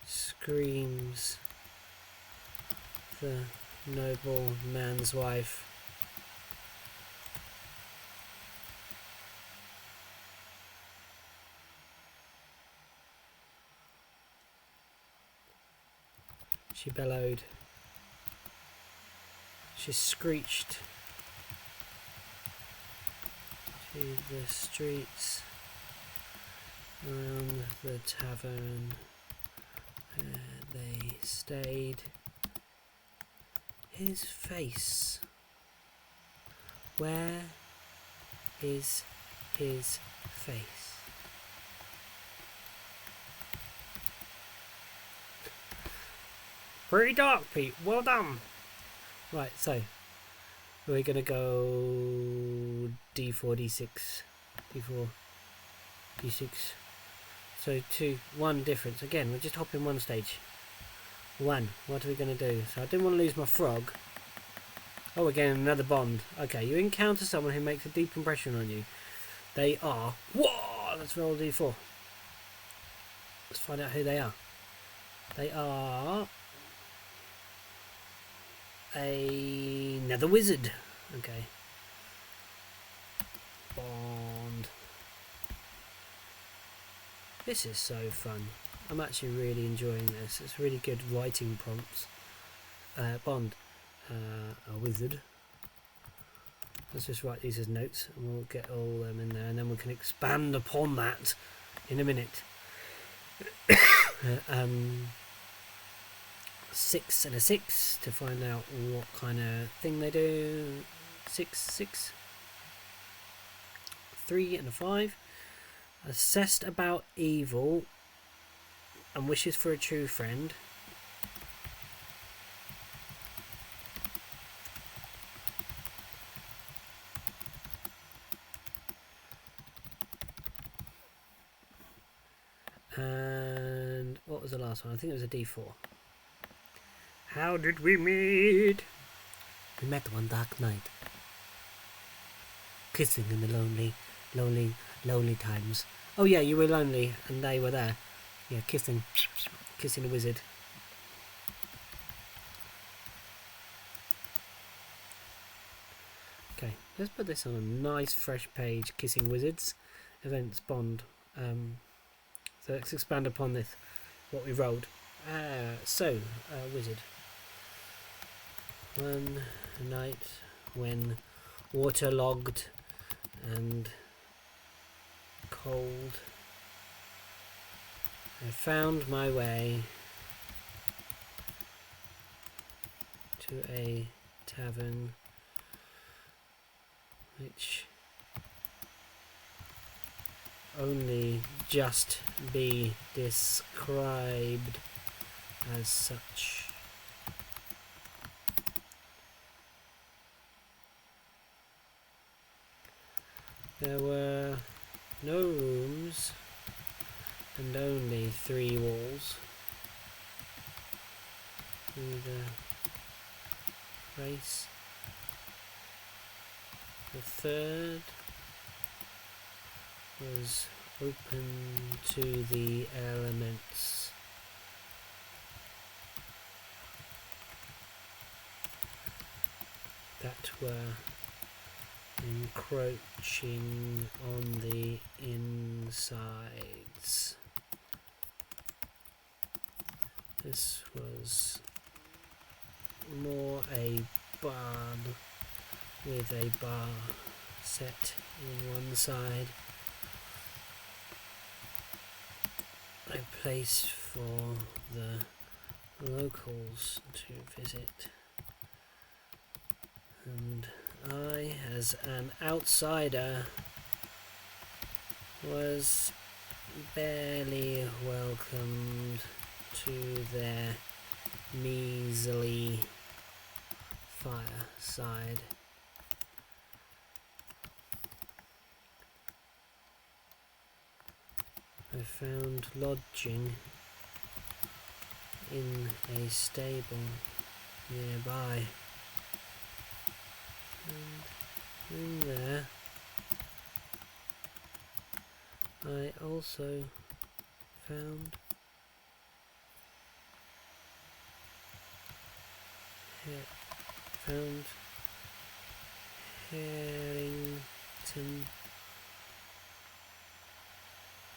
Screams the noble man's wife. She bellowed. She screeched to the streets around the tavern where they stayed. His face. Where is his face? Pretty dark, Pete. Well done. Right, so We're going to go D4, D6, D4, D6. So 1 difference. Again, we're just hopping 1 stage. 1. What are we going to do? So I didn't want to lose my frog. Oh, again, another bond. Okay, you encounter someone who makes a deep impression on you. They are... Whoa! Let's roll D4. Let's find out who they are. They are... another wizard. Okay. Bond. This is so fun. I'm actually really enjoying this. It's really good writing prompts. Bond. A wizard. Let's just write these as notes and we'll get all them in there and then we can expand upon that in a minute. 6 and a 6 to find out what kind of thing they do. 6, 6. 3 and a 5. Assessed about evil and wishes for a true friend. And what was the last one? I think it was a D4. How did we meet? We met one dark night. Kissing in the lonely times. Oh yeah, you were lonely and they were there. Yeah, kissing the wizard. Okay, let's put this on a nice fresh page. Kissing wizards. Events Bond. So let's expand upon this. What we rolled. Wizard. One night when waterlogged and cold, I found my way to a tavern which only just be described as such. There were no rooms and only 3 walls. Through the place. The third was open to the elements. That were encroaching on the insides. This was more a barn with a bar set in one side. A place for the locals to visit. And I, as an outsider, was barely welcomed to their measly fireside. I found lodging in a stable nearby. And in there I also found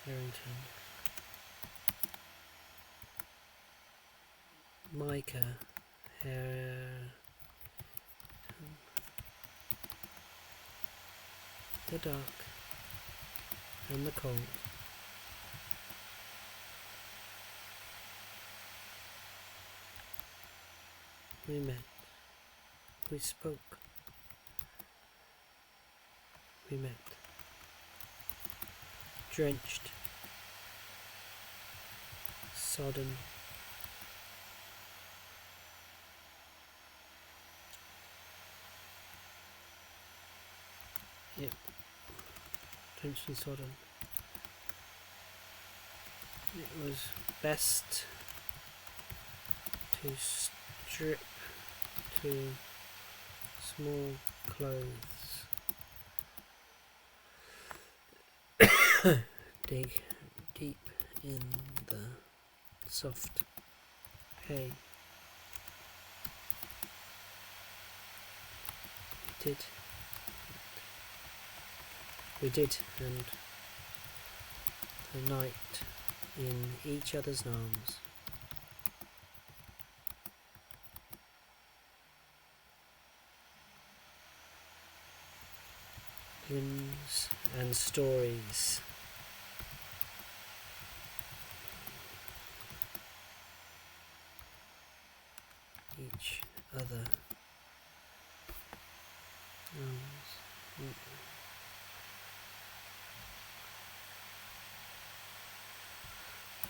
Harrington. Micah Harrington. The dark and the cold. We met. We spoke. We met. Drenched. Sodden. Potentially sodden. It was best to strip to small clothes. Dig deep in the soft hay. We did, and the night in each other's arms. Hymns and stories. Each other arms.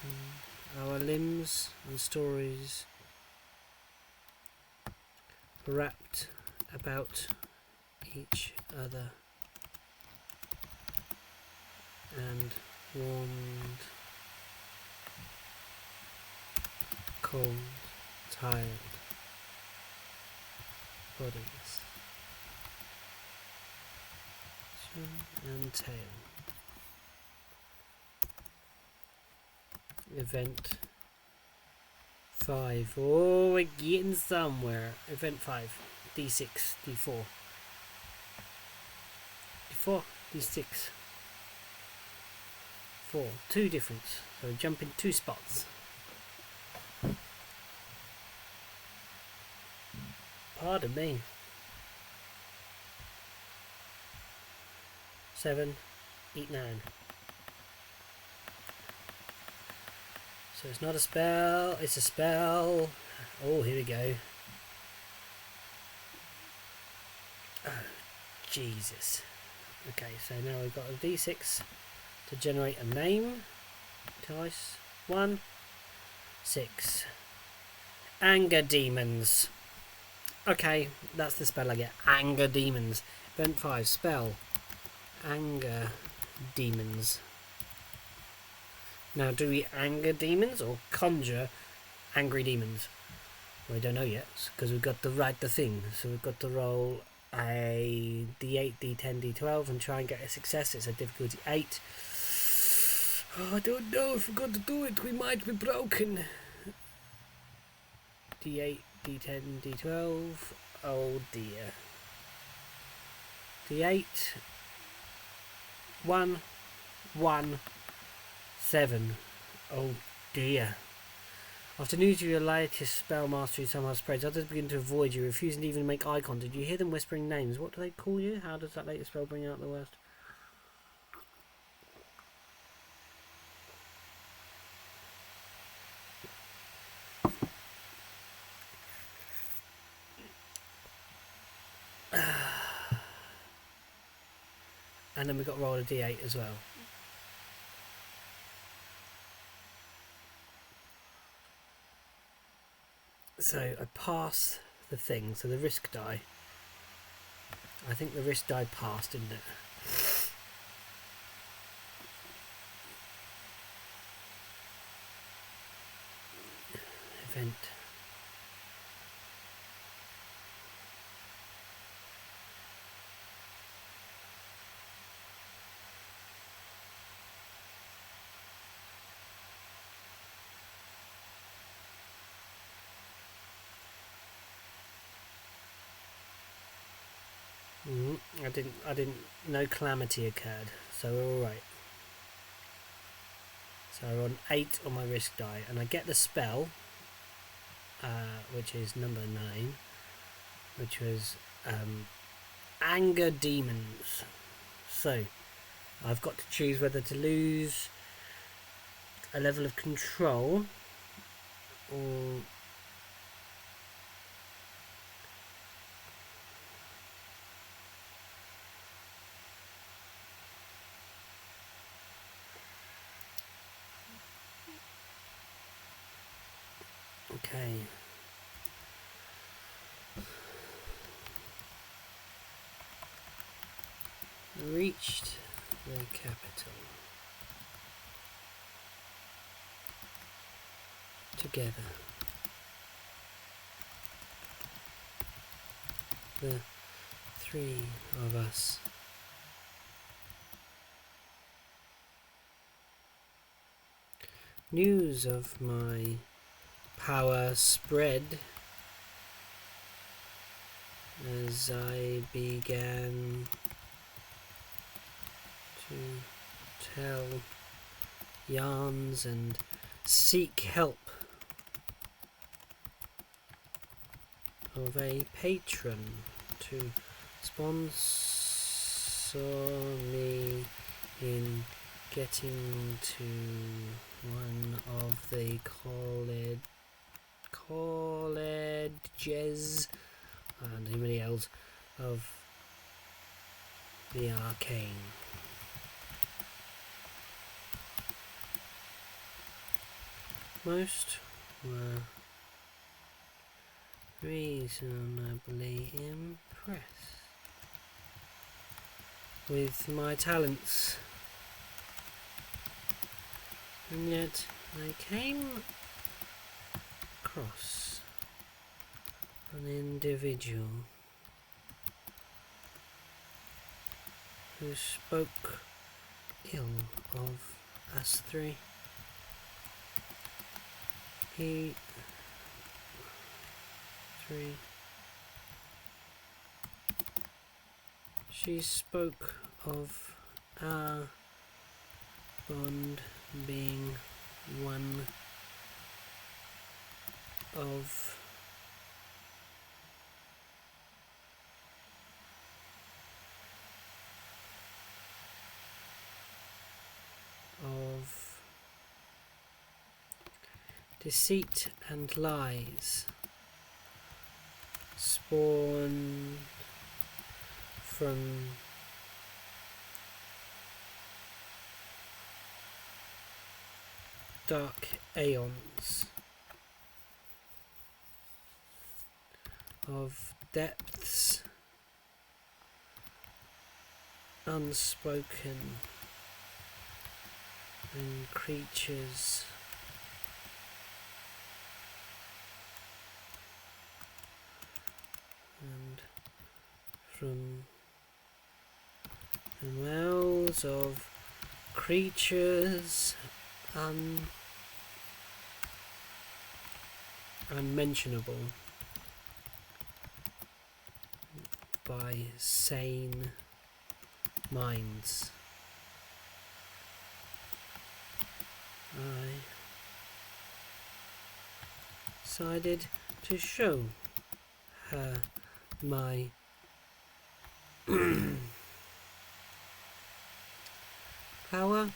And our limbs and stories wrapped about each other and warmed, cold, tired bodies. Chin and tail. Event 5. Oh, we're getting somewhere. Event 5. D6, D4. D4, D6. 4. 2 difference. So jump in 2 spots. Pardon me. 7, 8, 9. So it's not a spell, it's a spell. Oh, here we go. Oh, Jesus. Okay, so now we've got a D6 to generate a name. Twice. 1, 6. Anger demons. Okay, that's the spell I get. Anger demons. Event 5, spell. Anger demons. Now, do we anger demons or conjure angry demons? Well, I don't know yet, because we've got to write the thing. So we've got to roll a D8, D10, D12 and try and get a success. It's a difficulty 8. Oh, I don't know if we're going to do it. We might be broken. D8, D10, D12. Oh dear. D8. 1, 1, 7. Oh dear. After news of your latest spell mastery somehow spreads, others begin to avoid you, refusing to even make eye contact. You hear them whispering names. What do they call you? How does that latest spell bring out the worst? And then we've got to roll a D8 as well. So I pass the thing, so the risk die. I think the risk die passed, didn't it? Event. I didn't. No calamity occurred, so we're all right. So I roll 8 on my risk die, and I get the spell, which is number 9, which was anger demons. So I've got to choose whether to lose a level of control or okay. Reached the capital. Together, the three of us. News of my power spread as I began to tell yarns and seek help of a patron to sponsor me in getting to one of the colleges and anybody else of the arcane. Most were reasonably impressed with my talents, and yet I came across an individual who spoke ill of us three. She spoke of our bond being one of deceit and lies, spawned from dark aeons of depths unspoken and creatures and from the mouths of creatures unmentionable by sane minds. I decided to show her my power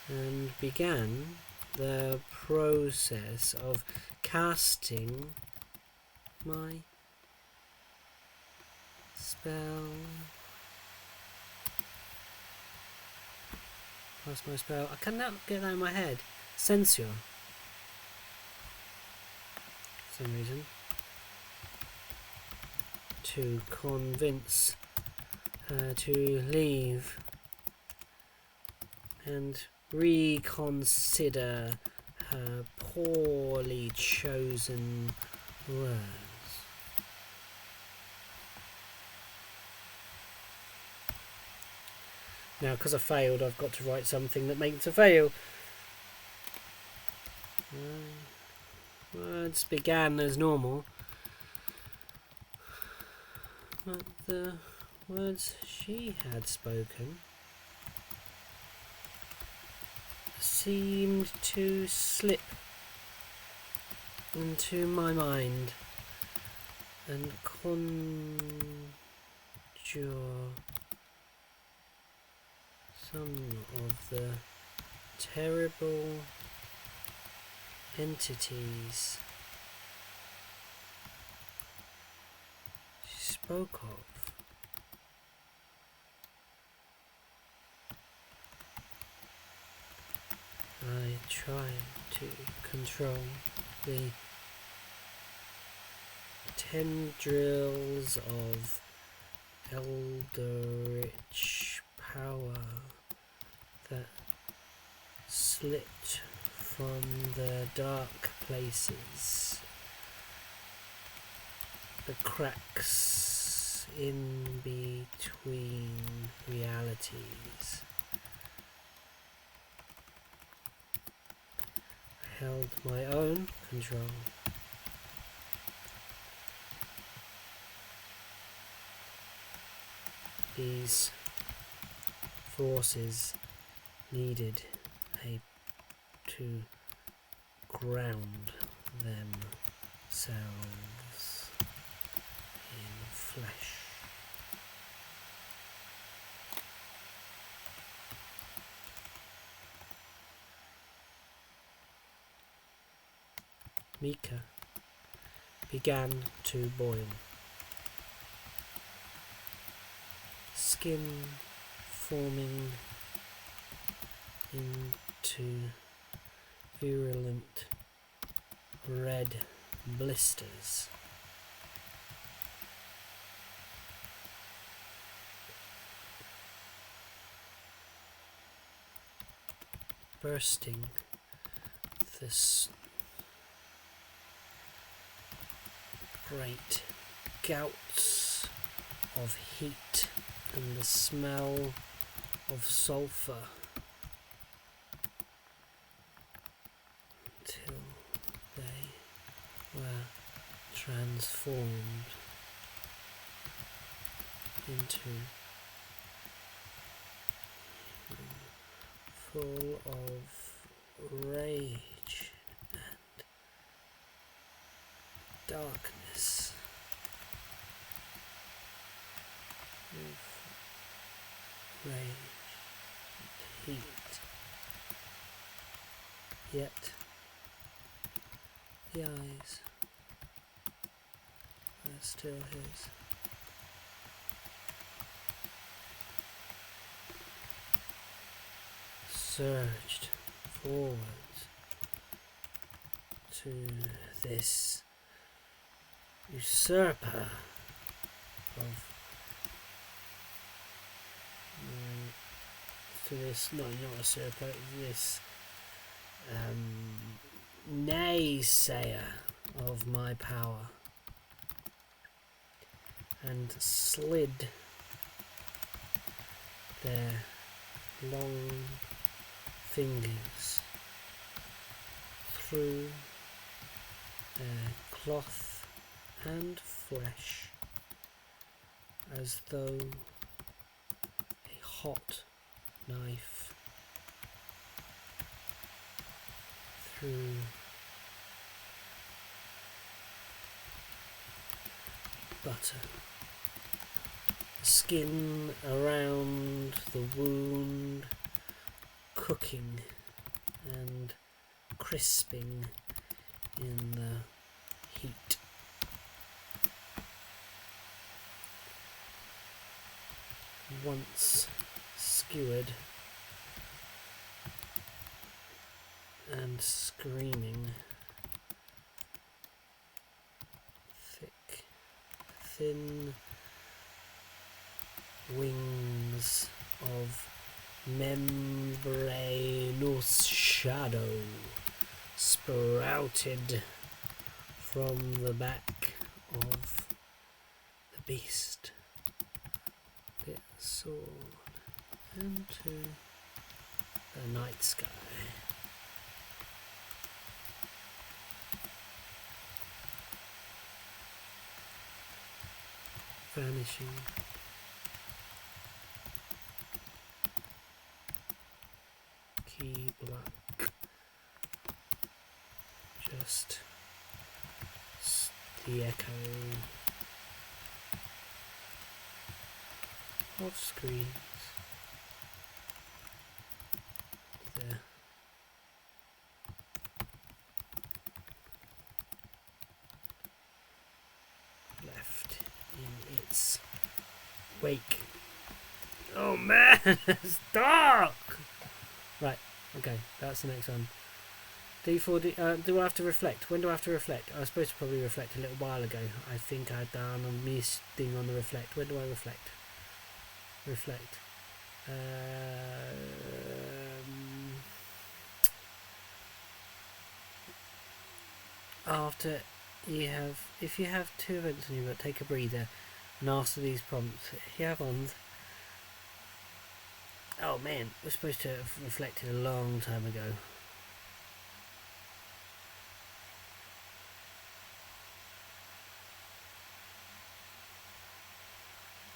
and began the process of casting my spell. Cast my spell. I cannot get that in my head. Censure. For some reason. To convince her to leave and reconsider her poorly chosen words. Now, because I failed, I've got to write something that makes a fail. Words began as normal, but the words she had spoken seemed to slip into my mind and conjure some of the terrible entities she spoke of. I tried to control the tendrils of eldritch power that slipped from the dark places, the cracks in between realities. I held my own control. These forces needed to ground themselves in flesh. Mika began to boil. Skin forming into virulent red blisters. Bursting this great gouts of heat and the smell of sulphur until they were transformed into full of rage and darkness. Rage and heat, yet the eyes are still his. Surged forwards to this usurper of not usurper, this naysayer of my power, and slid their long fingers through their cloth and flesh as though a hot knife through butter. The skin around the wound cooking and crisping in the heat. Once skewered and screaming, thick, thin wings of membranous shadow sprouted from the back of the beast. It soared into the night sky. Vanishing. Key black. Just the echo of screens. There. Left in its wake. Oh man, it's dark! Right, okay, that's the next one. D4, do I have to reflect? When do I have to reflect? I was supposed to probably reflect a little while ago. I think I'd done a missed thing on the reflect. When do I reflect? Reflect. After you have, if you have 2 events on your book, take a breather and answer these prompts. If you have on, oh man, we're supposed to have reflected a long time ago.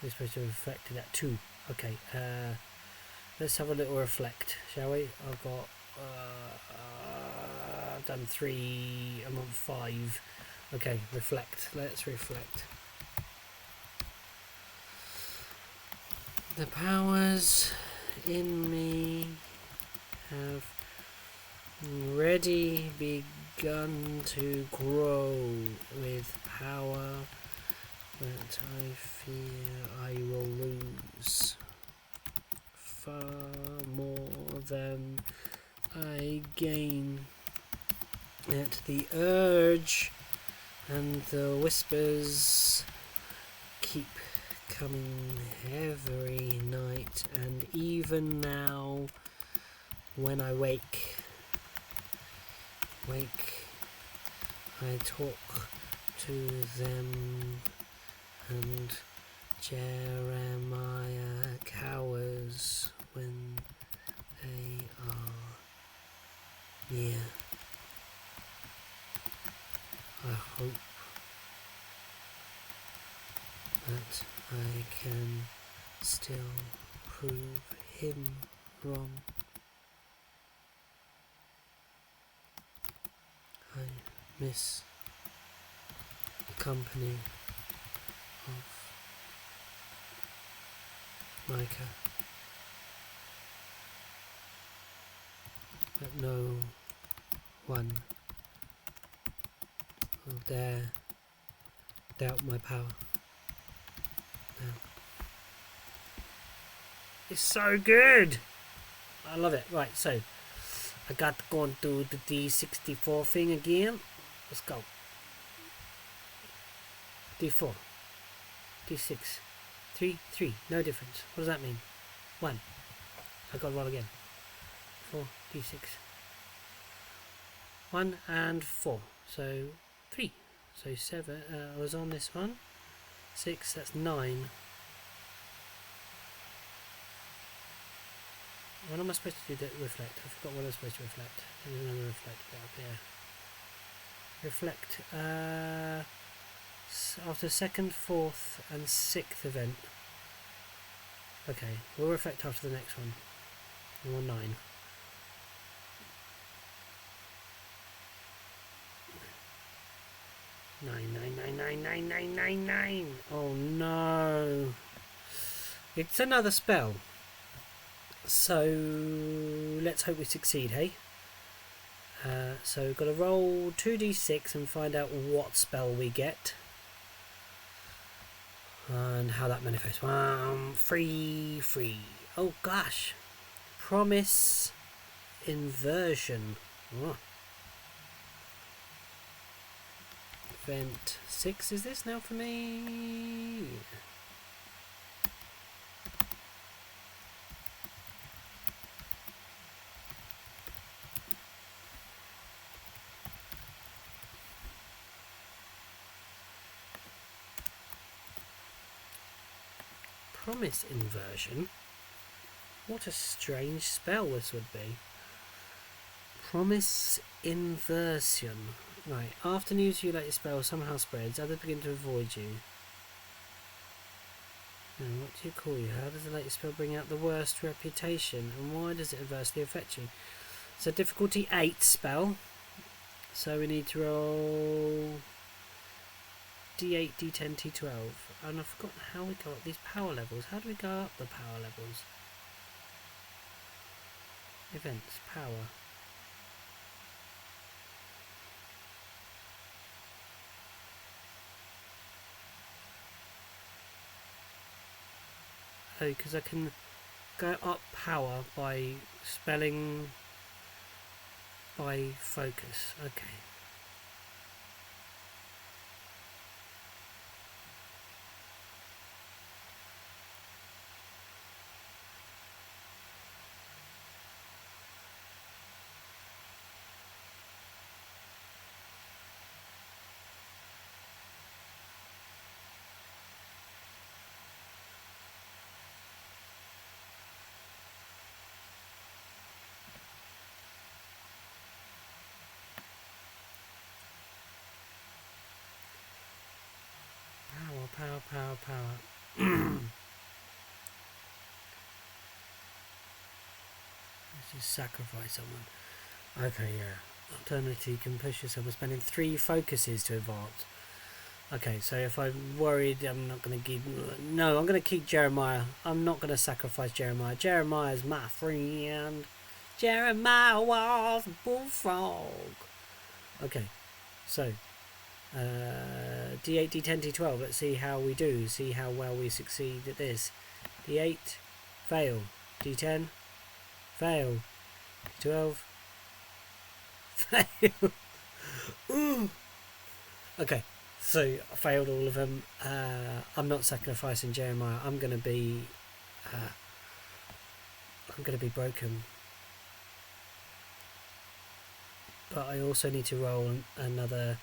We're supposed to have reflected that too. Okay, let's have a little reflect, shall we? I've got, I've done 3, I'm on 5. Okay, reflect. Let's reflect. The powers in me have already begun to grow with power that I fear I will lose. Far more than I gain. At the urge and the whispers keep coming every night, and even now when I wake, I talk to them, and Jeremiah cowers when they are near. I hope that I can still prove him wrong. I miss the company of Micah, but no one will dare doubt my power now. It's so good! I love it. Right, so I got to go and do the D64 thing again. Let's go. D4, D6, 3, 3, no difference. What does that mean? 1. I got to roll again. 4, D6. 1 and 4, so 3. So 7, I was on this one. 6, that's 9. What am I supposed to do? Reflect. I forgot what I was supposed to reflect. There's another reflect bit up here. Reflect. After 2nd, 4th and 6th event. Okay, we'll reflect after the next one. We're on 9. Nine. Oh no. It's another spell. So let's hope we succeed, hey? So we've got to roll 2d6 and find out what spell we get. And how that manifests. Free. Oh gosh. Promise inversion. Oh. Event 6 is this now for me? Promise inversion? What a strange spell this would be. Promise inversion. Right, after news you let your spell somehow spreads, others begin to avoid you. Now, what do you call you? How does the latest spell bring out the worst reputation, and why does it adversely affect you? It's a difficulty 8 spell, so we need to roll D8, D10, T12, and I've forgotten how we go up these power levels. How do we go up the power levels? Events, power. Oh, because I can go up power by spelling by focus. Okay. Power. Let's just sacrifice someone. Okay, yeah. Alternatively, you can push yourself by spending 3 focuses to advance. Okay, so if I'm worried, I'm not going to give... No, I'm going to keep Jeremiah. I'm not going to sacrifice Jeremiah. Jeremiah's my friend. Jeremiah was a bullfrog. Okay, so... D8, D10, D12. Let's see how we do. See how well we succeed at this. D8, fail. D10, fail. D12, fail. Ooh. Okay. So I failed all of them. I'm not sacrificing Jeremiah. I'm gonna be broken. But I also need to roll another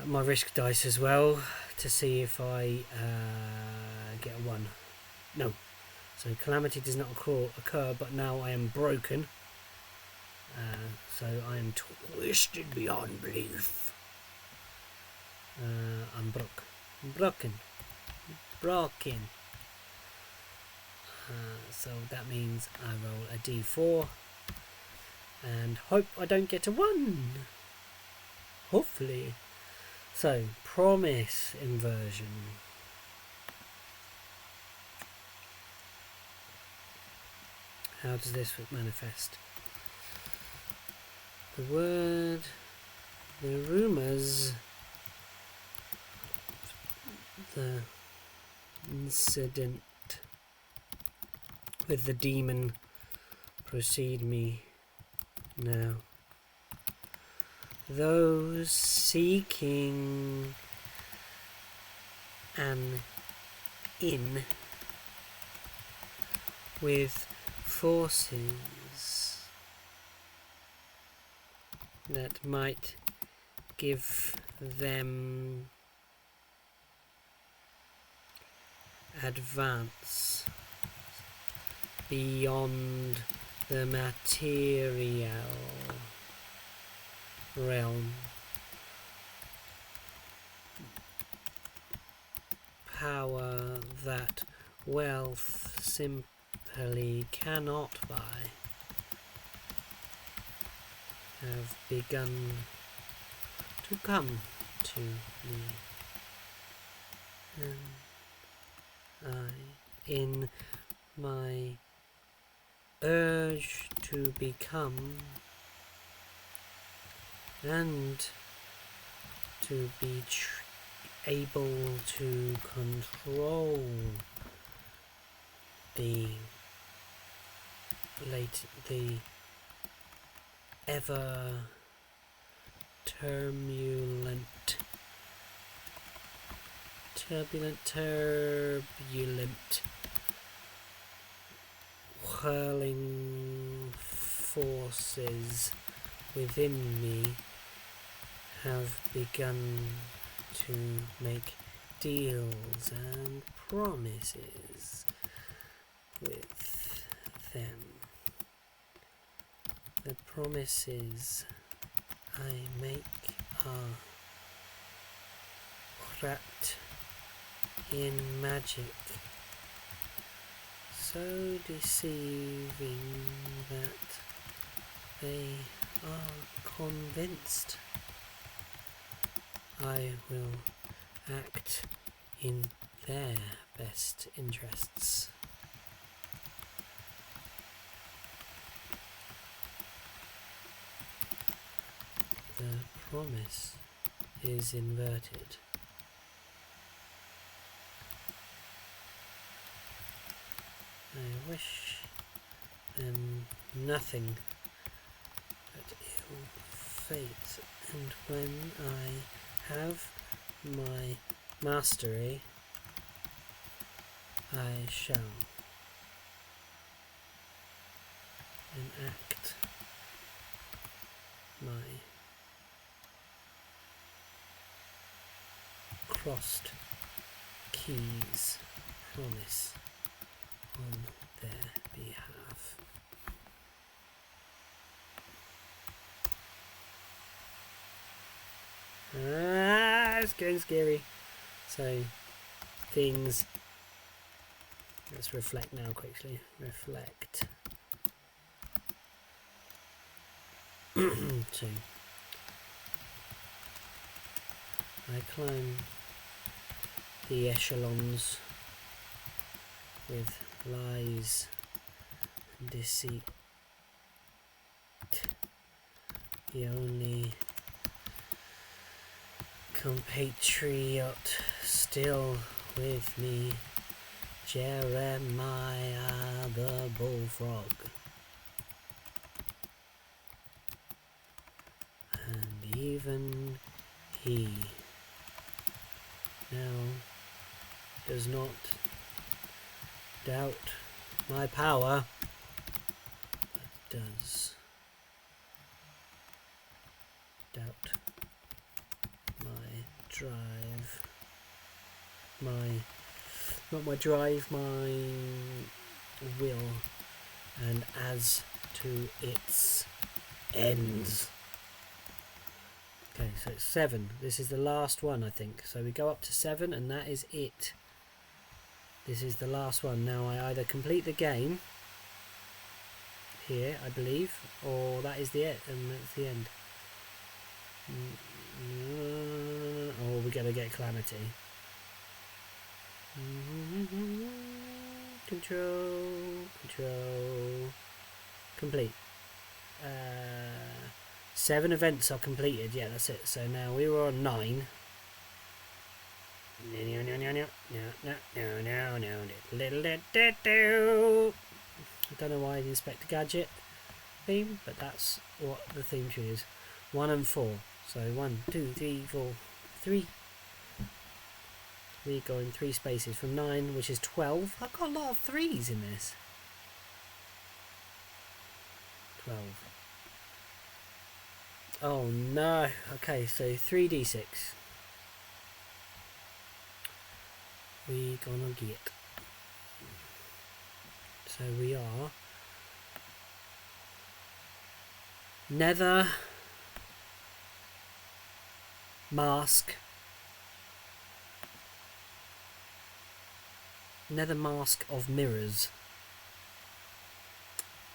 my risk dice as well to see if I get a 1. No. So calamity does not occur, but now I am broken. So I am twisted beyond belief. I'm broken. So that means I roll a d4 and hope I don't get a 1. Hopefully. So, promise inversion. How does this manifest? The word, the rumours, the incident with the demon precede me now. Those seeking an inn with forces that might give them advance beyond the material realm. Power that wealth simply cannot buy have begun to come to me, and I, in my urge to become and to be able to control the ever turbulent whirling forces within me have begun to make deals and promises with them. The promises I make are wrapped in magic, so deceiving that they are convinced I will act in their best interests. The promise is inverted. I wish them nothing but ill fate, and when I have my mastery, I shall enact my crossed keys promise on their behalf. It's getting scary. So things. Let's reflect now quickly. Reflect. 2. I climb the echelons with lies and deceit. The only compatriot still with me, Jeremiah the bullfrog. And even he now does not doubt my power, but does doubt my drive, not my drive, my will, and as to its ends. Okay, so it's 7. This is the last one, I think. So we go up to 7, and that is it. This is the last one. Now I either complete the game here, I believe, or that is the it, and that's the end. Or we're gonna get calamity. Control, complete. 7 events are completed. Yeah, that's it. So now we were on 9. I don't know why the Inspector Gadget theme, but that's what the theme tune is. 1 and 4. So 1, 2, 3, 4, 3. We go in 3 spaces from 9, which is 12. I've got a lot of 3s in this. 12. Oh no. Okay, so 3d6. We gonna get. So we are Nether Mask. Nether Mask of Mirrors.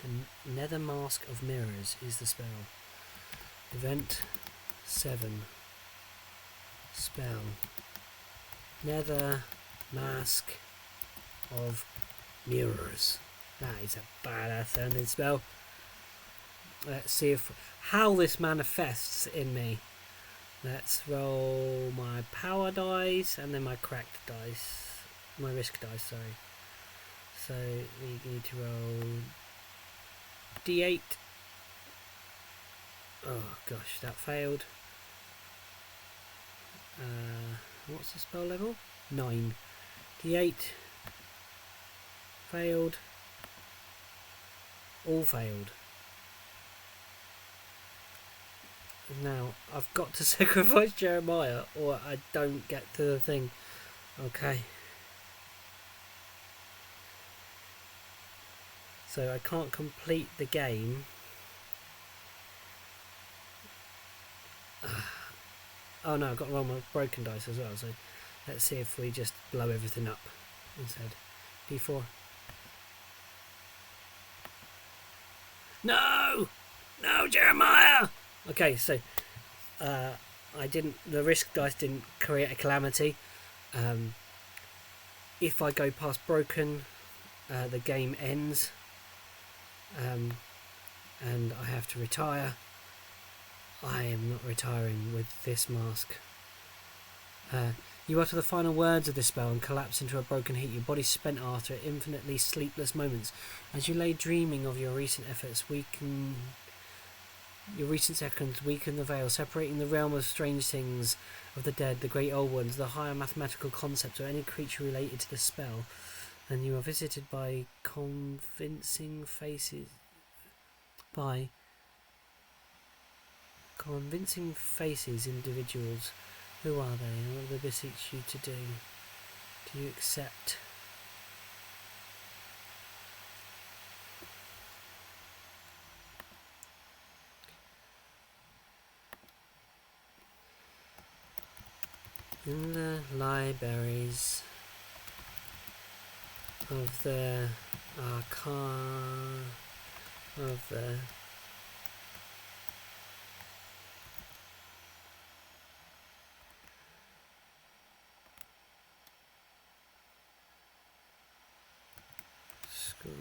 The Nether Mask of Mirrors is the spell. Event 7. Spell. Nether Mask of Mirrors. That is a badass sounding spell. Let's see how this manifests in me. Let's roll my power dice and then my cracked dice. My risk dice, sorry. So we need to roll D8. Oh gosh, that failed. What's the spell level? 9. D8. Failed. All failed. Now, I've got to sacrifice Jeremiah or I don't get to the thing. Okay. So I can't complete the game. Oh no, I've got to roll my broken dice as well. So let's see if we just blow everything up instead. D4. No! No, Jeremiah! Okay, so the risk dice didn't create a calamity. If I go past broken, the game ends. And I have to retire. I am not retiring with this mask. You utter the final words of this spell and collapse into a broken heap, your body spent after infinitely sleepless moments. As you lay dreaming of your recent efforts, your recent seconds weaken the veil, separating the realm of strange things, of the dead, the great old ones, the higher mathematical concepts, or any creature related to the spell. And you are visited by convincing faces. Individuals. Who are they, and what do they beseech you to do? Do you accept? in the libraries of the arcana of the school.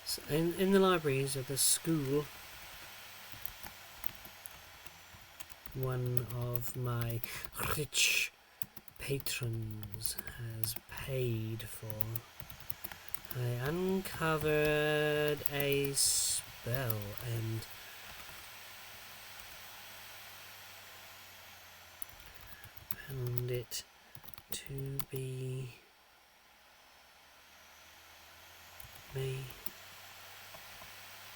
So in the libraries of the school, one of my rich patrons has paid for. I uncovered a spell and found it to be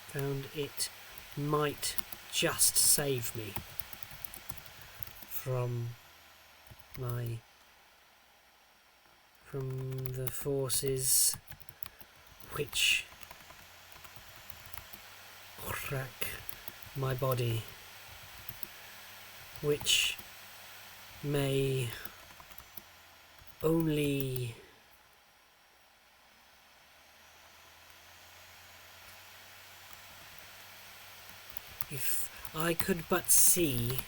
found it might just save me from the forces which crack my body, which may only if I could but see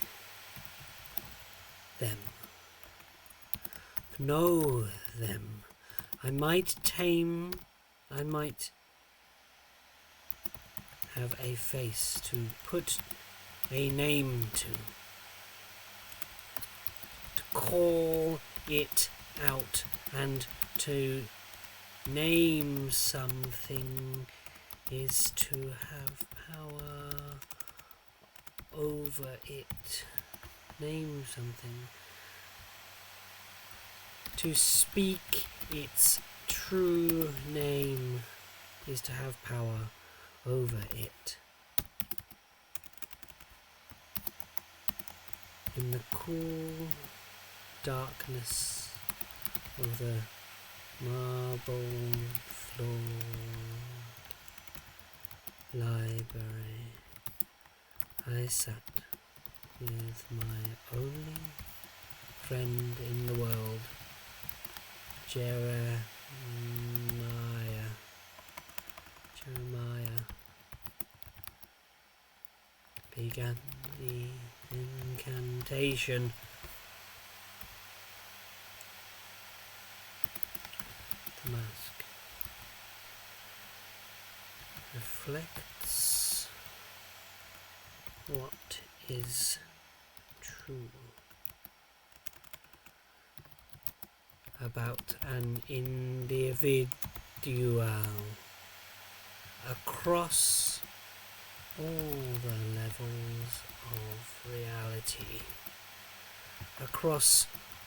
them, know them, I might have a face to put a name to call it out, and to name something is to have power over it. Name something. To speak its true name is to have power over it. In the cool darkness of the marble floored library, I sat with my only friend in the world, Jeremiah, began the incantation. The mask reflects what is true about an individual across all the levels of reality, across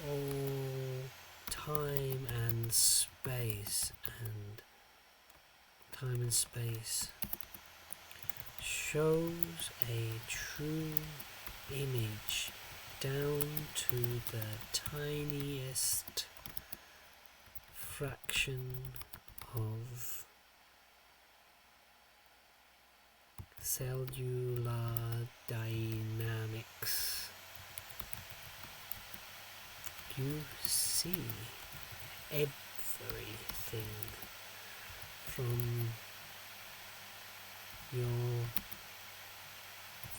all time and space, shows a true image down to the tiniest fraction of cellular dynamics. You see everything from your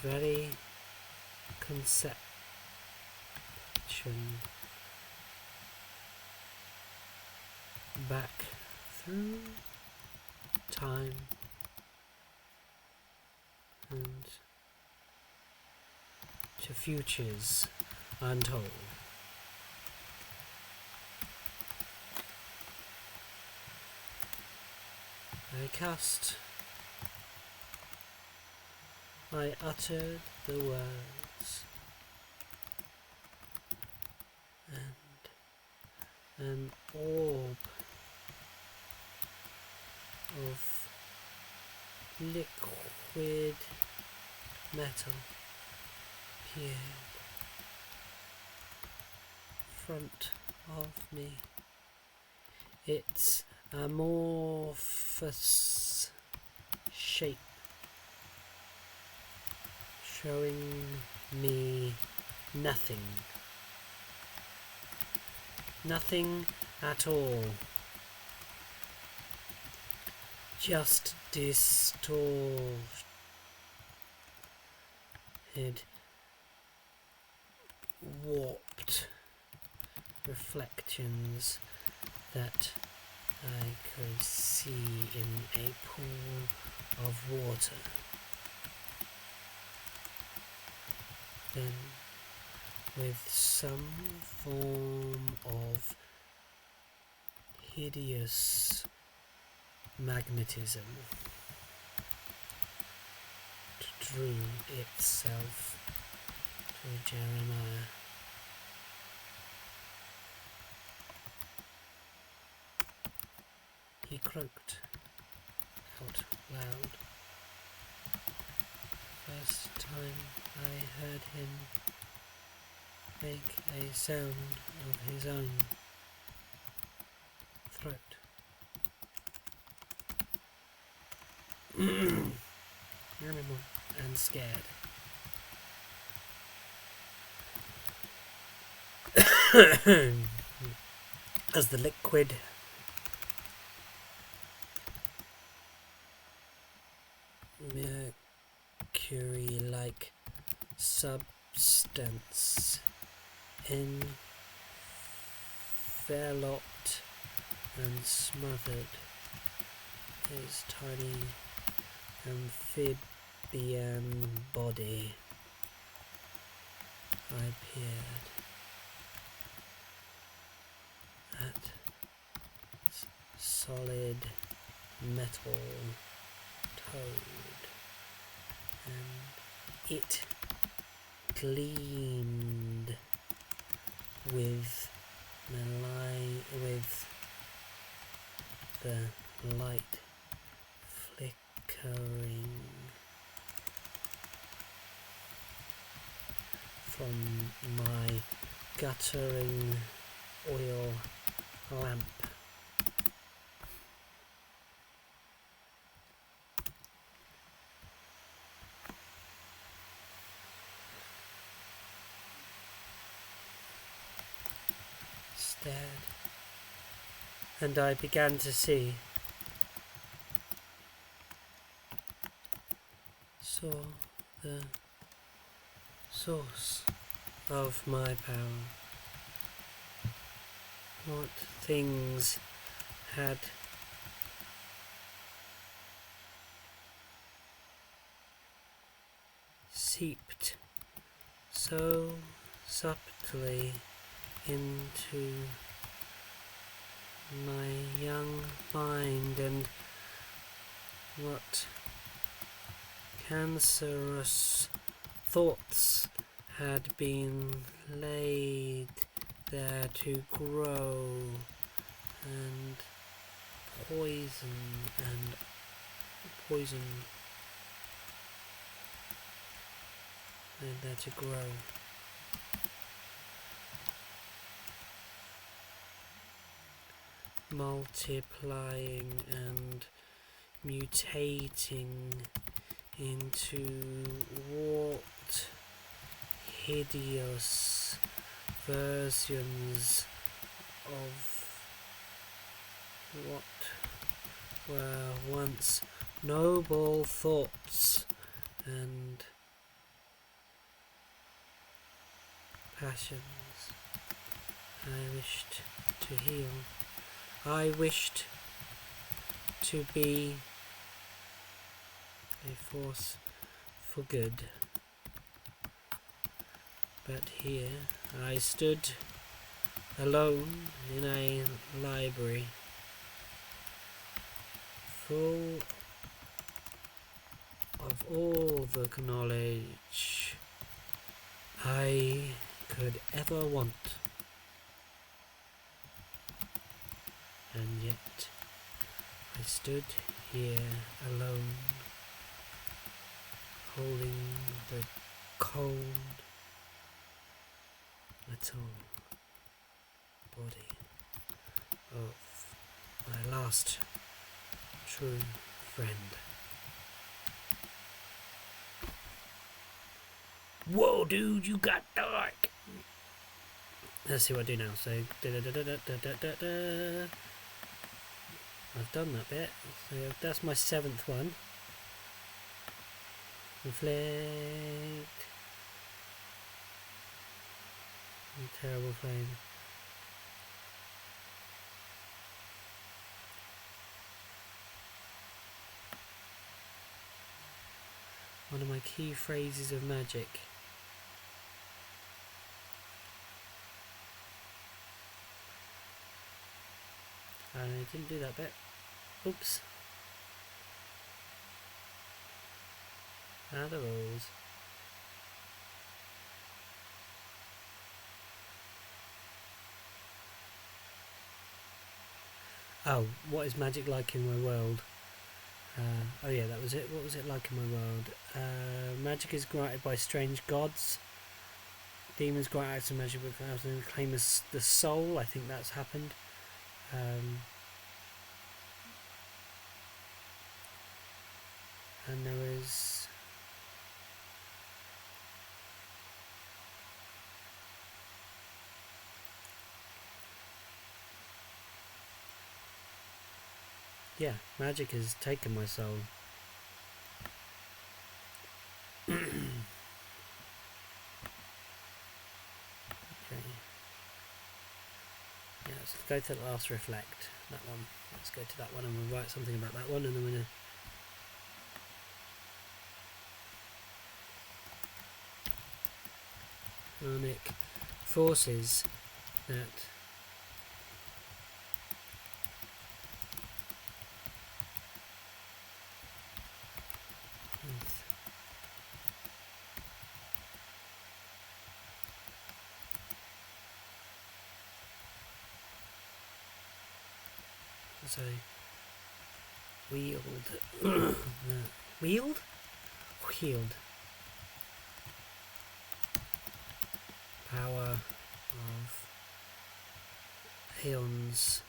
very conception back through time and to futures untold. I uttered the words, and an orb of liquid metal appeared in front of me. its amorphous shape, showing me nothing. Nothing at all. Just distorted, warped reflections that I could see in a pool of water. Then, with some form of hideous magnetism, drew itself to Jeremiah. He croaked out loud. First time I heard him make a sound of his own throat. Animal and scared. As the liquid mercury-like substance enveloped and smothered his tiny amphibian body. I peered at solid metal toad, and it gleamed with the light flickering from my guttering oil lamp. Stared, and I began to saw the source of my power. What things had seeped so subtly into my young mind, and what cancerous thoughts had been laid there to grow and poison laid there to grow. Multiplying and mutating into warped, hideous versions of what were once noble thoughts and passions. I wished to heal. I wished to be a force for good. But here I stood alone in a library full of all the knowledge I could ever want. And yet I stood here alone, holding the cold metal body of My last true friend. Whoa, dude, you got dark. Let's see what I do now. So, I've done that bit. So that's my 7th one. Reflect. Terrible flame. One of my key phrases of magic. I didn't do that bit. Oops. How the rolls. Oh, what is magic like in my world? Oh yeah, that was it. What was it like in my world? Magic is granted by strange gods. Demons grant acts of magic without them claim as the soul. I think that's happened. And there was... yeah, magic has taken my soul. Okay. Yeah, let's go to the last reflect. That one. Let's go to that one and we'll write something about that one, and then we're gonna... Harmonic forces that so wield wield power of eons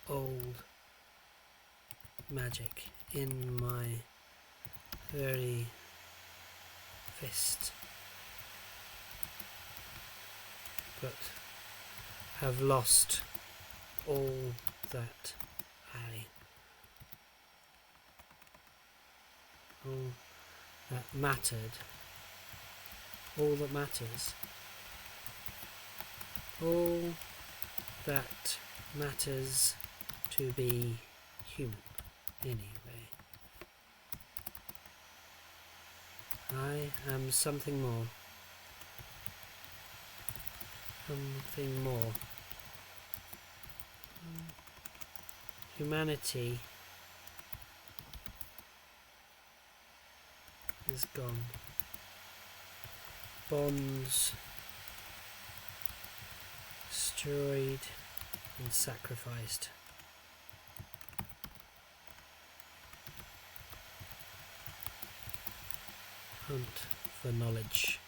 old magic in my very fist, but have lost all that all that mattered, all that matters, all that matters to be human anyway. I am something more. Something more. Humanity is gone. Bonds destroyed and sacrificed. Hunt for knowledge.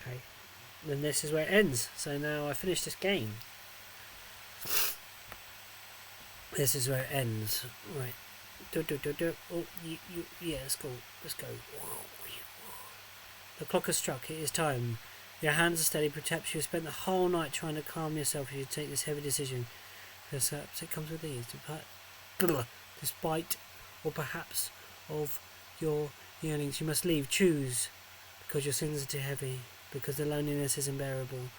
Okay, then this is where it ends. So now I finish this game. This is where it ends. Right. Oh, yeah, let's go. Let's go. The clock has struck. It is time. Your hands are steady. Perhaps you have spent the whole night trying to calm yourself as you take this heavy decision. Perhaps it comes with ease. Despite, or perhaps, of your yearnings, you must leave. Choose, because your sins are too heavy, because the loneliness is unbearable,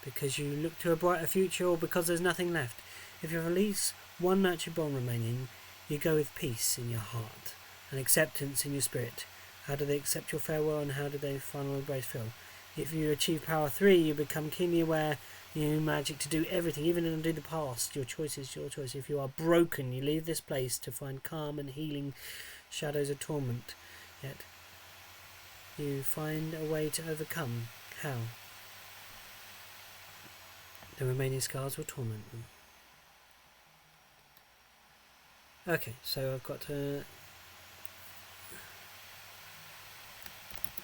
because you look to a brighter future, or because there's nothing left. If you have at least one nurtured bond remaining, you go with peace in your heart and acceptance in your spirit. How do they accept your farewell, and how do they final embrace feel? If you achieve power 3, you become keenly aware you need magic to do everything, even undo the past. Your choice is your choice. If you are broken, you leave this place to find calm and healing shadows of torment. Yet you find a way to overcome. How? The remaining scars will torment them. Okay, so I've got to...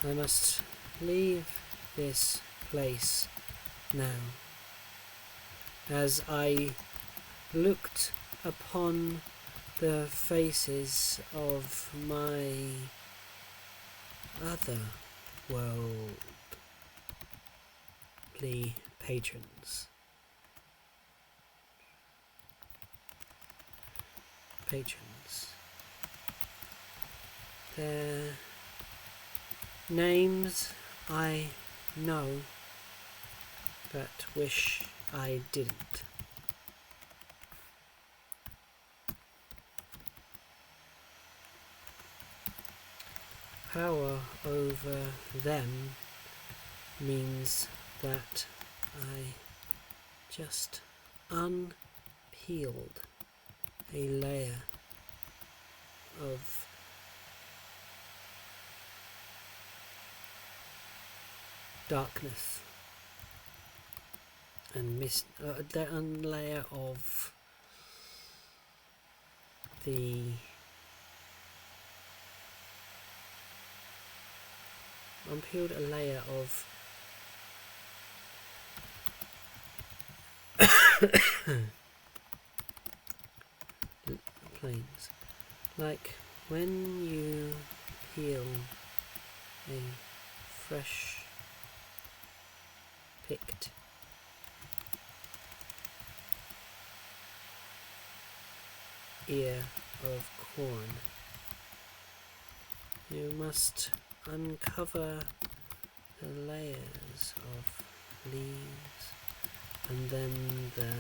I must leave this place now. as I looked upon the faces of my other worldly patrons. Their names I know, but wish I didn't. Power over them means that I just unpeeled a layer of darkness and the layer of the unpeeled a layer of planes, like when you peel a fresh picked ear of corn. You must uncover the layers of leaves and then the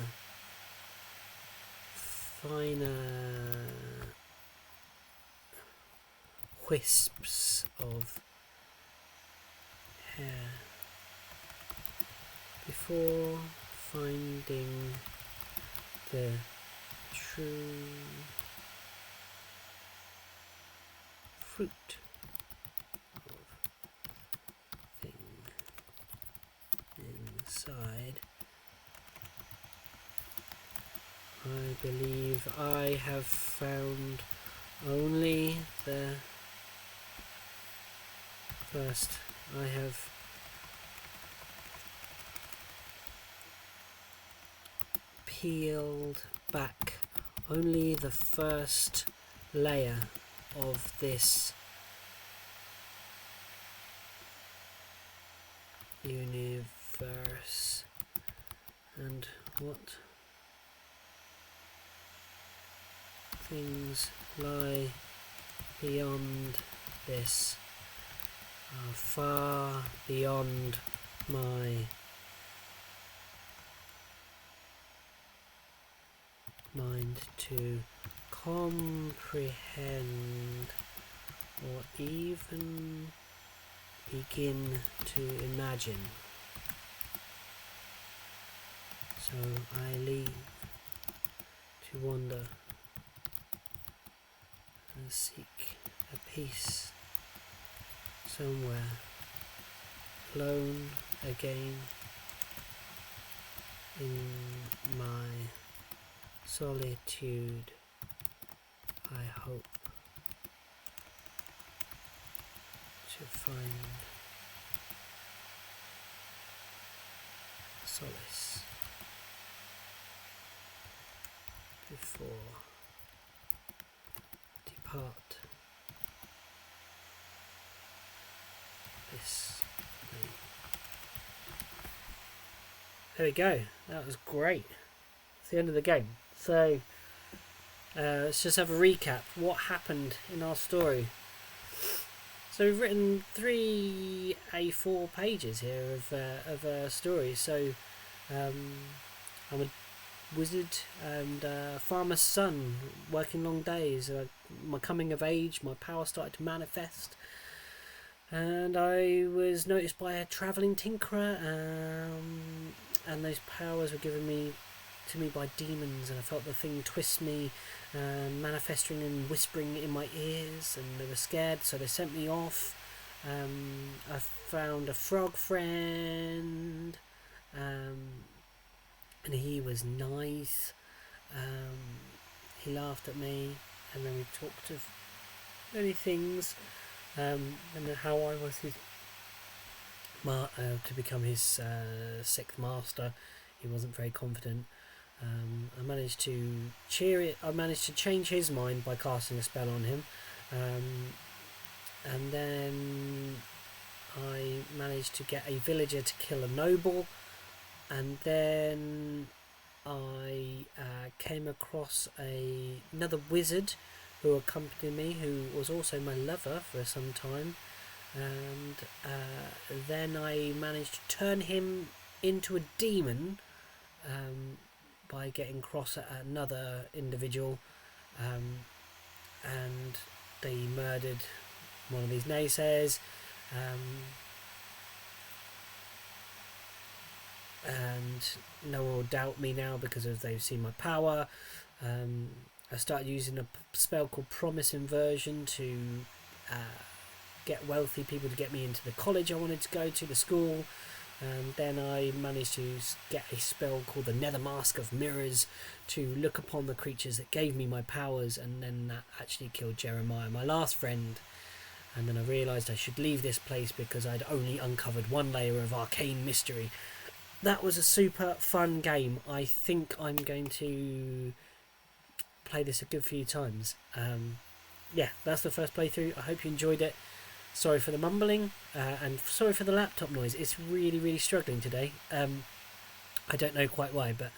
finer wisps of hair before finding the true fruit of thing inside. I believe I have found only the first. I have peeled back only the first layer of this universe, and what things lie beyond this are far beyond my mind to comprehend or even begin to imagine. So I leave to wander and seek a peace somewhere, alone again in my solitude. I hope to find solace before depart this day. There we go. That was great. It's the end of the game. So let's just have a recap. What happened in our story? So we've written 3 A4 pages here of a story. So I'm a wizard and farmer's son, working long days. My coming of age, my power started to manifest, and I was noticed by a travelling tinkerer, and those powers were given to me by demons, and I felt the thing twist me, manifesting and whispering in my ears, and they were scared, so they sent me off. I found a frog friend, and he was nice. He laughed at me, and then we talked of many things, and how I was his to become his sixth master. He wasn't very confident. I managed to I managed to change his mind by casting a spell on him, and then I managed to get a villager to kill a noble, and then I came across another wizard who accompanied me, who was also my lover for some time, and then I managed to turn him into a demon by getting cross at another individual, and they murdered one of these naysayers, and no one will doubt me now because they've seen my power. I started using a spell called Promise Inversion to get wealthy people to get me into the college I wanted to go to, the school. And then I managed to get a spell called the Nether Mask of Mirrors to look upon the creatures that gave me my powers, and then that actually killed Jeremiah, my last friend. And then I realised I should leave this place because I'd only uncovered one layer of arcane mystery. That was a super fun game. I think I'm going to play this a good few times. Yeah, that's the first playthrough. I hope you enjoyed it. Sorry for the mumbling, and sorry for the laptop noise. It's really, really struggling today. I don't know quite why, but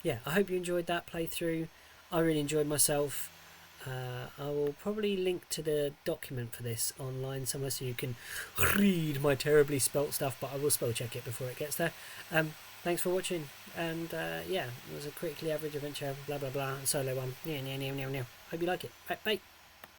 yeah, I hope you enjoyed that playthrough. I really enjoyed myself. I will probably link to the document for this online somewhere so you can read my terribly spelt stuff, but I will spell check it before it gets there. Thanks for watching, and yeah, it was a critically average adventure, blah blah blah, solo one. Hope you like it. Bye.